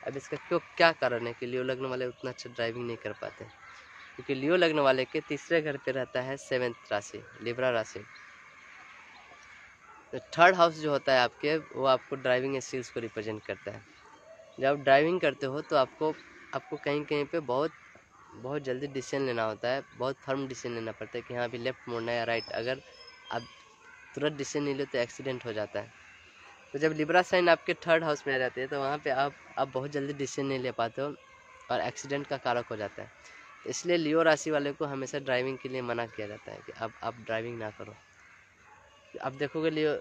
[SPEAKER 2] अब इसका क्या कारण है कि लियो लगने वाले उतना अच्छा ड्राइविंग नहीं कर पाते? क्योंकि लियो लगने वाले के तीसरे घर पे रहता है 7th राशि, लिब्रा राशि। तो 3rd हाउस जो होता है आपके, वो आपको ड्राइविंग स्किल्स को रिप्रेजेंट करता है। जब आप ड्राइविंग करते हो तो आपको कहीं कहीं पे बहुत जल्दी डिसीजन लेना होता है, बहुत फर्म डिसीजन लेना पड़ता है कि हाँ अभी लेफ्ट मुड़ना है या राइट। अगर आप तुरंत डिसीजन नहीं लो तो एक्सीडेंट हो जाता है। तो जब लिब्रा साइन आपके 3rd हाउस में रहते हैं तो वहाँ पे आप बहुत जल्दी डिसीजन नहीं ले पाते हो और एक्सीडेंट का कारक हो जाता है। इसलिए लियो राशि वाले को हमेशा ड्राइविंग के लिए मना किया जाता है कि आप ड्राइविंग ना करो। आप देखोगे लियो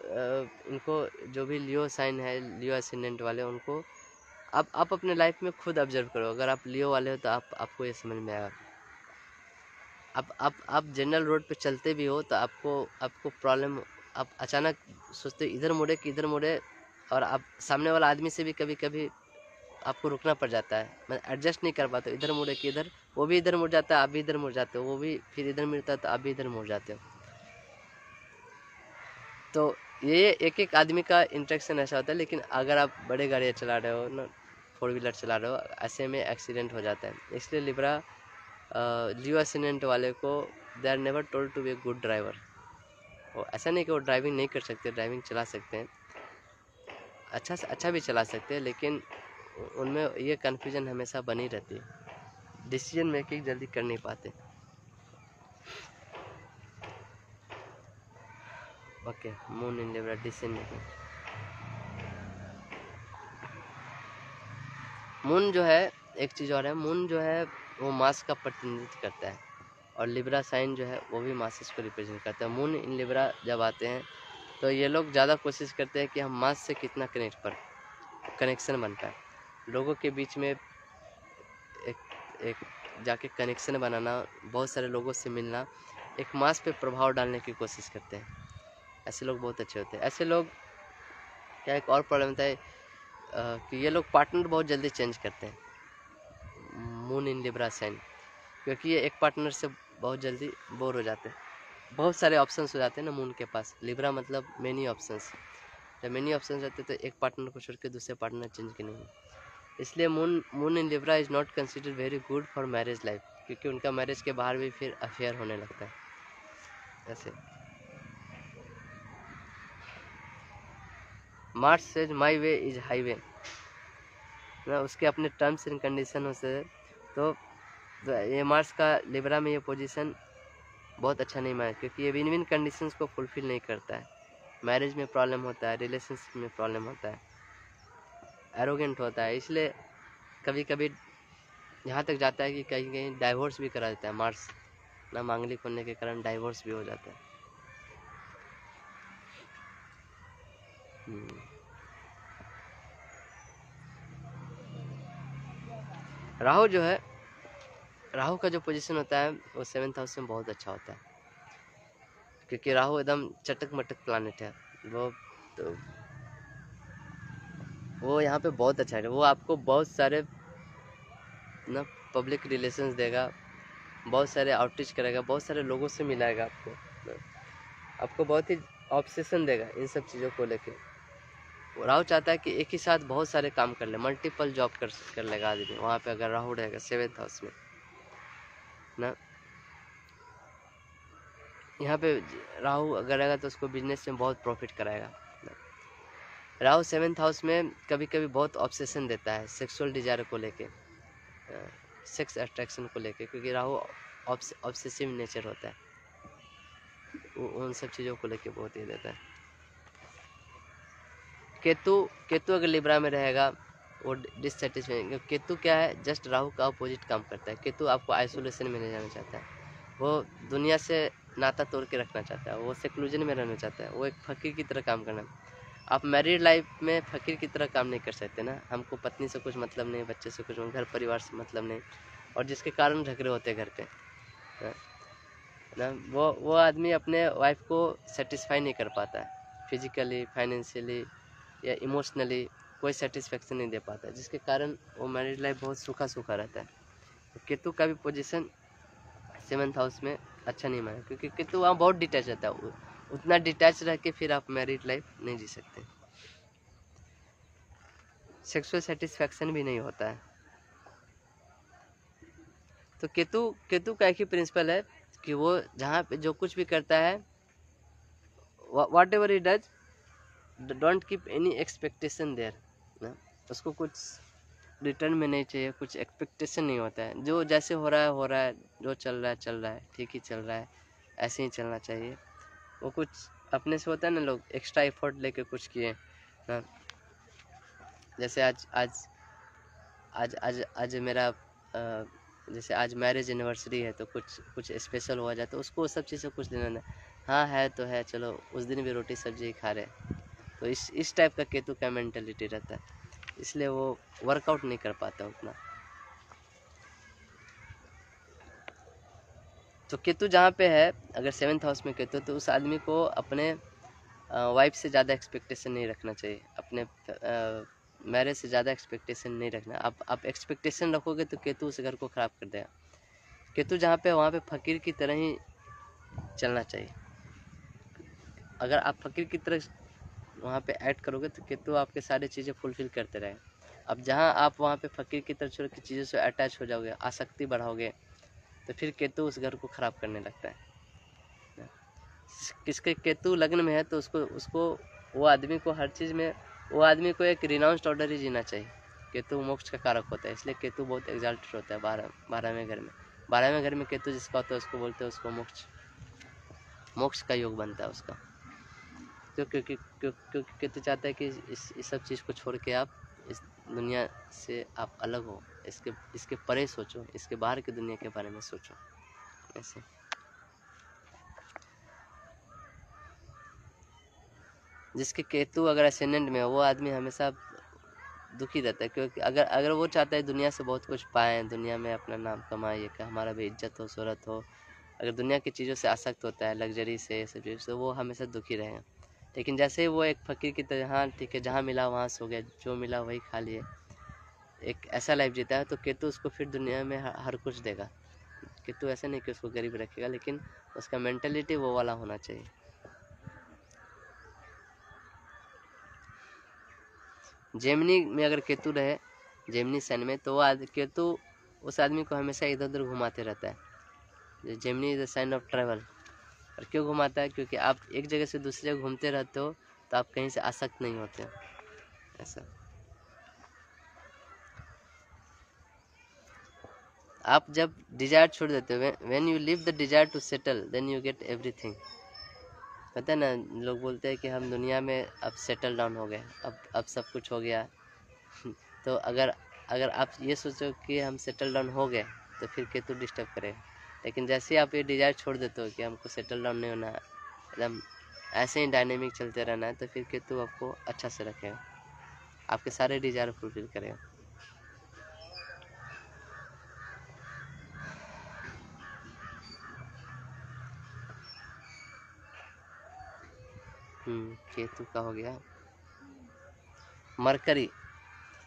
[SPEAKER 2] इनको, जो भी लियो साइन है, लियो एसेंडेंट वाले, उनको आप अपने लाइफ में खुद ऑब्जर्व करो। अगर आप लियो वाले हो तो आपको ये समझ में आएगा। आप जनरल रोड पे चलते भी हो तो आपको प्रॉब्लम, आप अचानक सोचते इधर मुड़े कि इधर मुड़े, और आप सामने वाला आदमी से भी कभी कभी आपको रुकना पड़ जाता है, मतलब एडजस्ट नहीं कर पाते, इधर मुड़े कि इधर, वो भी इधर मुड़ जाता है, आप भी इधर मुड़ जाते हो, वो भी फिर इधर मिलता है तो आप भी इधर मुड़ जाते हो। तो ये एक एक आदमी का इंटरेक्शन ऐसा होता है। लेकिन अगर आप बड़े गाड़ियाँ चला रहे हो ना, 4 व्हीलर चला रहे हो, ऐसे में एक्सीडेंट हो जाता है। इसलिए लिब्रा लियो एसेंडेंट वाले को they are never told to be a good driver. वो ऐसा नहीं कि वो ड्राइविंग नहीं कर सकते, ड्राइविंग चला सकते हैं, अच्छा से अच्छा भी चला सकते हैं, लेकिन उनमें ये कन्फ्यूजन हमेशा बनी रहती है, डिसीजन मेकिंग जल्दी कर नहीं पाते। Okay, moon in Libra, decision making. Moon जो है, एक चीज़ और है, मून जो है वो मास का प्रतिनिधित्व करता है, और लिब्रा साइन जो है वो भी मासेस को रिप्रेजेंट करता है। मून इन लिब्रा जब आते हैं तो ये लोग ज़्यादा कोशिश करते हैं कि हम मास से कितना कनेक्शन बन पाए, लोगों के बीच में एक जाके कनेक्शन बनाना, बहुत सारे लोगों से मिलना, एक मास पे प्रभाव डालने की कोशिश करते हैं। ऐसे लोग बहुत अच्छे होते हैं। ऐसे लोग क्या, एक और प्रॉब्लम होता है कि ये लोग पार्टनर बहुत जल्दी चेंज करते हैं, मून इन लिब्रा साइन, क्योंकि ये एक पार्टनर से बहुत जल्दी बोर हो जाते हैं। बहुत सारे ऑप्शंस हो जाते हैं ना मून के पास, लिब्रा मतलब मेनी ऑप्शंस। जब मेनी ऑप्शंस रहते तो एक पार्टनर को छोड़ के दूसरे पार्टनर चेंज के नहीं। इसलिए moon in Libra is not considered very good for marriage life, क्योंकि उनका मैरिज के बाहर भी फिर अफेयर होने लगता है। ऐसे Mars says my way is highway ना, उसके अपने टर्म्स एंड कंडीशन हो से, तो ये मार्स का लिब्रा में ये पोजीशन बहुत अच्छा नहीं माना, क्योंकि ये विन विन कंडीशंस को फुलफिल नहीं करता है। मैरिज में प्रॉब्लम होता है, रिलेशनशिप में प्रॉब्लम होता है। एरोगेंट होता है, इसलिए कभी कभी यहाँ तक जाता है कि कहीं कहीं डाइवोर्स भी करा देता है। मार्स ना मांगलिक होने के कारण डाइवोर्स भी हो जाता है। राहु जो है, राहु का जो पोजीशन होता है वो 7th हाउस में बहुत अच्छा होता है, क्योंकि राहु एकदम चटक मटक प्लानिट है। तो वो यहाँ पे बहुत अच्छा है। वो आपको बहुत सारे ना पब्लिक रिलेशंस देगा, बहुत सारे आउटरीच करेगा, बहुत सारे लोगों से मिलाएगा आपको बहुत ही ऑब्सेशन देगा इन सब चीज़ों को लेके। राहु चाहता है कि एक ही साथ बहुत सारे काम कर ले, मल्टीपल जॉब कर लेगा आदमी वहाँ पे अगर राहु रहेगा 7th हाउस में ना। यहाँ पे राहु अगर रहेगा तो उसको बिजनेस में बहुत प्रॉफिट कराएगा। राहु 7th हाउस में कभी कभी बहुत ऑब्सेशन देता है सेक्सुअल डिजायर को लेके, सेक्स अट्रैक्शन को लेके, क्योंकि राहु ऑब्सेसिव नेचर होता है, वो उन सब चीज़ों को लेके बहुत ही देता है। केतु अगर लिब्रा में रहेगा वो डिससेटिस्फाइंग। केतु क्या है, जस्ट राहु का अपोजिट काम करता है। केतु आपको आइसोलेशन में ले जाना चाहता है, वो दुनिया से नाता तोड़ के रखना चाहता है, वो सेक्लूजन में रहना चाहता है, वो एक फकीर की तरह काम करना। आप मैरिड लाइफ में फकीर की तरह काम नहीं कर सकते ना। हमको पत्नी से कुछ मतलब नहीं, बच्चे से कुछ, घर परिवार से मतलब नहीं, और जिसके कारण झगड़े होते हैं घर पे ना, वो आदमी अपने वाइफ को सेटिस्फाई नहीं कर पाता है, फिजिकली, फाइनेंशियली या इमोशनली कोई सेटिस्फेक्शन नहीं दे पाता है, जिसके कारण वो मैरिड लाइफ बहुत सूखा रहता है। तो केतु का भी पोजीशन 7th हाउस में अच्छा नहीं माना, क्योंकि केतु वहाँ बहुत डिटैच रहता है। उतना डिटैच रह के फिर आप मैरिड लाइफ नहीं जी सकते, सेक्सुअल सेटिस्फेक्शन भी नहीं होता है। तो केतु का एक ही प्रिंसिपल है कि वो जहाँ पे जो कुछ भी करता है, whatever he does, don't keep any expectation there ना। उसको कुछ रिटर्न में नहीं चाहिए, कुछ एक्सपेक्टेशन नहीं होता है। जो जैसे हो रहा है, जो चल रहा है, ठीक ही चल रहा है, ऐसे ही चलना चाहिए। वो कुछ अपने से होता है ना, लोग एक्स्ट्रा एफर्ट लेके कुछ किए ना। जैसे आज मेरा जैसे आज मैरिज एनिवर्सरी है, तो कुछ स्पेशल हुआ जाए तो उसको सब चीज़ से कुछ लेना नहीं। हाँ है तो है, चलो उस दिन भी रोटी सब्जी खा रहे। तो इस टाइप का केतु का मेंटेलिटी रहता है, इसलिए वो वर्कआउट नहीं कर पाता उतना। तो केतु जहाँ पे है, अगर 7th हाउस में केतु, तो उस आदमी को अपने वाइफ से ज़्यादा एक्सपेक्टेशन नहीं रखना चाहिए, अपने मैरिज से ज़्यादा एक्सपेक्टेशन नहीं रखना। आप एक्सपेक्टेशन रखोगे तो केतु उस घर को ख़राब कर देगा। केतु जहाँ पे, वहाँ पे फकीर की तरह ही चलना चाहिए। अगर आप फकीर की तरह वहाँ पे ऐड करोगे तो केतु आपके सारी चीज़ें फुलफिल करते रहेगा। अब जहाँ आप वहाँ पे फकीर की तरह छोड़ के चीज़ों से अटैच हो जाओगे, आसक्ति बढ़ाओगे, तो फिर केतु उस घर को ख़राब करने लगता है। किसके केतु लग्न में है तो उसको वो आदमी को हर चीज़ में, वो आदमी को एक रिनाउंस्ड ऑर्डर ही जीना चाहिए। केतु मोक्ष का कारक होता है, इसलिए केतु बहुत एग्जाल्टेड होता है 12वें घर में। 12वें घर में केतु जिसका होता है उसको बोलते हैं, उसको मोक्ष का योग बनता है उसका। क्योंकि केतु चाहता है कि इस सब चीज़ को छोड़ के आप इस दुनिया से आप अलग हो, इसके परे सोचो, इसके बाहर की दुनिया के बारे में सोचो। ऐसे जिसके केतु अगर असेंडेंट में हो, वो आदमी हमेशा दुखी रहता है, क्योंकि अगर वो चाहता है दुनिया से बहुत कुछ पाएँ, दुनिया में अपना नाम कमाए, कि हमारा भी इज्जत हो, शोहरत हो, अगर दुनिया की चीज़ों से आसक्त होता है, लग्जरी से, सब चीज़ से, वो हमेशा दुखी रहेगा। लेकिन जैसे ही वो एक फकीर की तरह, हाँ ठीक है, जहाँ मिला वहाँ सो गया, जो मिला वही खा लिए, एक ऐसा लाइफ जीता है, तो केतु उसको फिर दुनिया में हर कुछ देगा। केतु ऐसा नहीं कि उसको गरीब रखेगा, लेकिन उसका मेंटेलिटी वो वाला होना चाहिए। जेमिनी में अगर केतु रहे, जेमिनी साइन में, तो वो केतु उस आदमी को हमेशा इधर उधर घुमाते रहता है। Gemini is the sign of travel. और क्यों घुमाता है? क्योंकि आप एक जगह से दूसरी जगह घूमते रहते हो, तो आप कहीं से आसक्त नहीं होते हो, ऐसा। आप जब डिजायर छोड़ देते हो, when you leave the desire to settle, then you get everything. पता है ना, लोग बोलते हैं कि हम दुनिया में अब सेटल डाउन हो गए, अब सब कुछ हो गया, तो अगर अगर आप ये सोचो कि हम सेटल डाउन हो गए तो फिर केतु डिस्टर्ब करेगा। लेकिन जैसे ही आप ये डिज़ायर छोड़ देते हो कि हमको सेटल डाउन नहीं होना है, एकदम ऐसे ही डायनेमिक चलते रहना है, तो फिर केतु आपको अच्छा से रखेगा, आपके सारे डिज़ायर फुलफिल करेगा। केतु का हो गया। मरकरी,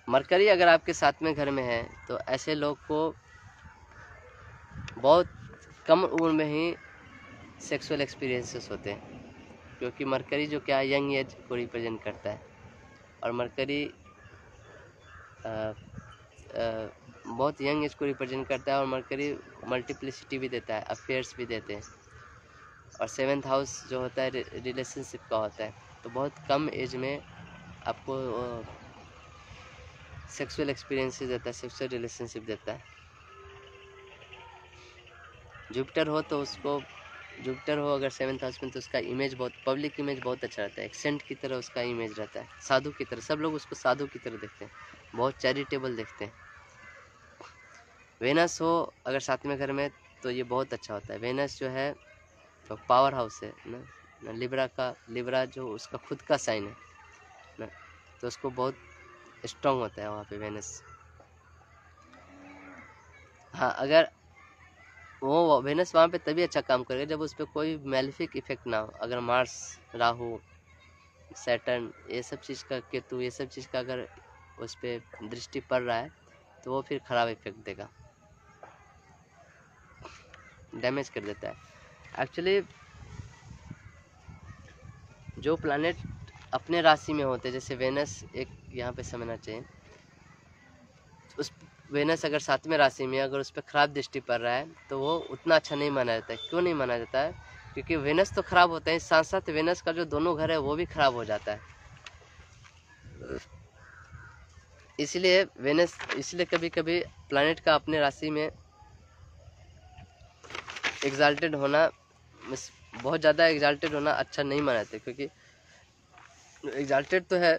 [SPEAKER 2] मरकरी अगर आपके साथ में घर में है तो ऐसे लोग को बहुत कम उम्र में ही सेक्सुअल एक्सपीरियंसेस होते हैं, क्योंकि मरकरी जो क्या यंग एज को रिप्रेजेंट करता है, और मरकरी बहुत यंग एज को रिप्रेजेंट करता है, और मरकरी मल्टीप्लिसिटी भी देता है, अफेयर्स भी देते हैं, और 7th हाउस जो होता है रिलेशनशिप का होता है। तो बहुत कम एज में आपको सेक्सुअल एक्सपीरियंसेस देता है, सेक्सुअल रिलेशनशिप देता है। जुपिटर हो तो उसको, जुपिटर हो अगर 7th हाउस में तो उसका इमेज बहुत, पब्लिक इमेज बहुत अच्छा रहता है, एक सेंट की तरह उसका इमेज रहता है, साधु की तरह, सब लोग उसको साधु की तरह देखते हैं, बहुत चैरिटेबल देखते हैं। वेनस हो अगर साथ में घर में तो ये बहुत अच्छा होता है। वेनस जो है तो पावर हाउस है ना, लिब्रा का, लिब्रा जो उसका खुद का साइन है ना, तो उसको बहुत स्ट्रॉन्ग होता है वहाँ पे वेनस। हाँ, अगर वो वेनस वहाँ पे तभी अच्छा काम करेगा जब उस पर कोई मैलिफिक इफेक्ट ना हो। अगर मार्स, राहु, सैटर्न, ये सब चीज़ का, केतु, ये सब चीज़ का अगर उस पर दृष्टि पड़ रहा है तो वो फिर ख़राब इफेक्ट देगा, डैमेज कर देता है। एक्चुअली जो प्लैनेट अपने राशि में होते हैं, जैसे वेनस, एक यहाँ पे समझना चाहिए, उस वेनस अगर 7वें राशि में अगर उस पर खराब दृष्टि पड़ रहा है तो वो उतना अच्छा नहीं माना जाता है। क्यों नहीं माना जाता है? क्योंकि वेनस तो खराब होता है, साथ साथ वेनस का जो दोनों घर है वो भी खराब हो जाता है। इसलिए वेनस, इसलिए कभी कभी प्लैनेट का अपने राशि में एग्जाल्टेड होना, बहुत ज़्यादा एग्जाल्टेड होना अच्छा नहीं माना जाता, क्योंकि एग्जाल्टेड तो है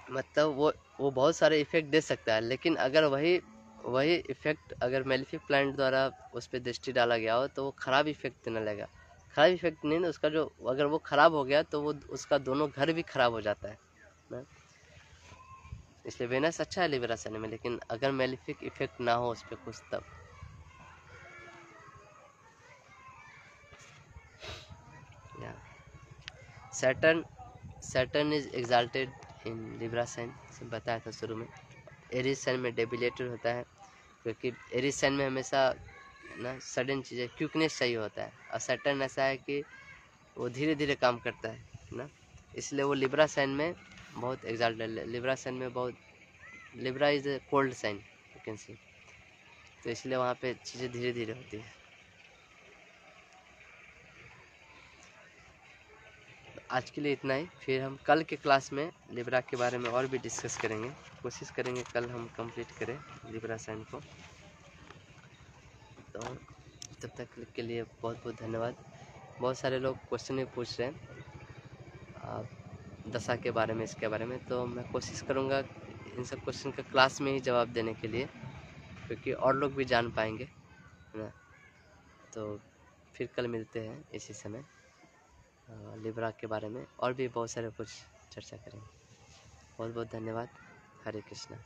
[SPEAKER 2] मतलब वो बहुत सारे इफेक्ट दे सकता है, लेकिन अगर वही इफेक्ट अगर मेलिफिक प्लैनेट द्वारा उस पर दृष्टि डाला गया हो तो वो खराब इफेक्ट देने लगेगा। खराब इफेक्ट नहीं ना, उसका जो, अगर वो खराब हो गया तो वो उसका दोनों घर भी खराब हो जाता है ना। इसलिए वेनस अच्छा है लिब्रा साइन में, लेकिन अगर मेलिफिक इफेक्ट ना हो उस पर कुछ तब। Saturn is exalted in Libra sign, से बताया था शुरू में। एरीज साइन में डेबिलेटेड होता है, क्योंकि एरीज साइन में हमेशा ना सडन चीज़ें, क्विकनेस चाहिए होता है, और सैटर्न ऐसा है कि वो धीरे धीरे काम करता है ना, इसलिए वो लिब्रा साइन में बहुत एग्जाल्टेड, लिब्रा साइन में बहुत, Libra is a cold sign you can see, तो इसलिए वहाँ पे चीज़ें धीरे धीरे होती है। आज के लिए इतना ही, फिर हम कल के क्लास में लिब्रा के बारे में और भी डिस्कस करेंगे, कोशिश करेंगे कल हम कंप्लीट करें लिब्रा साइन को। तो तब तक के लिए बहुत बहुत धन्यवाद। बहुत सारे लोग क्वेश्चन भी पूछ रहे हैं दशा के बारे में, इसके बारे में, तो मैं कोशिश करूँगा इन सब क्वेश्चन का क्लास में ही जवाब देने के लिए, क्योंकि और लोग भी जान पाएंगे, है ना। तो फिर कल मिलते हैं इसी समय, लिब्रा के बारे में और भी बहुत सारे कुछ चर्चा करेंगे। बहुत बहुत धन्यवाद। हरे कृष्णा।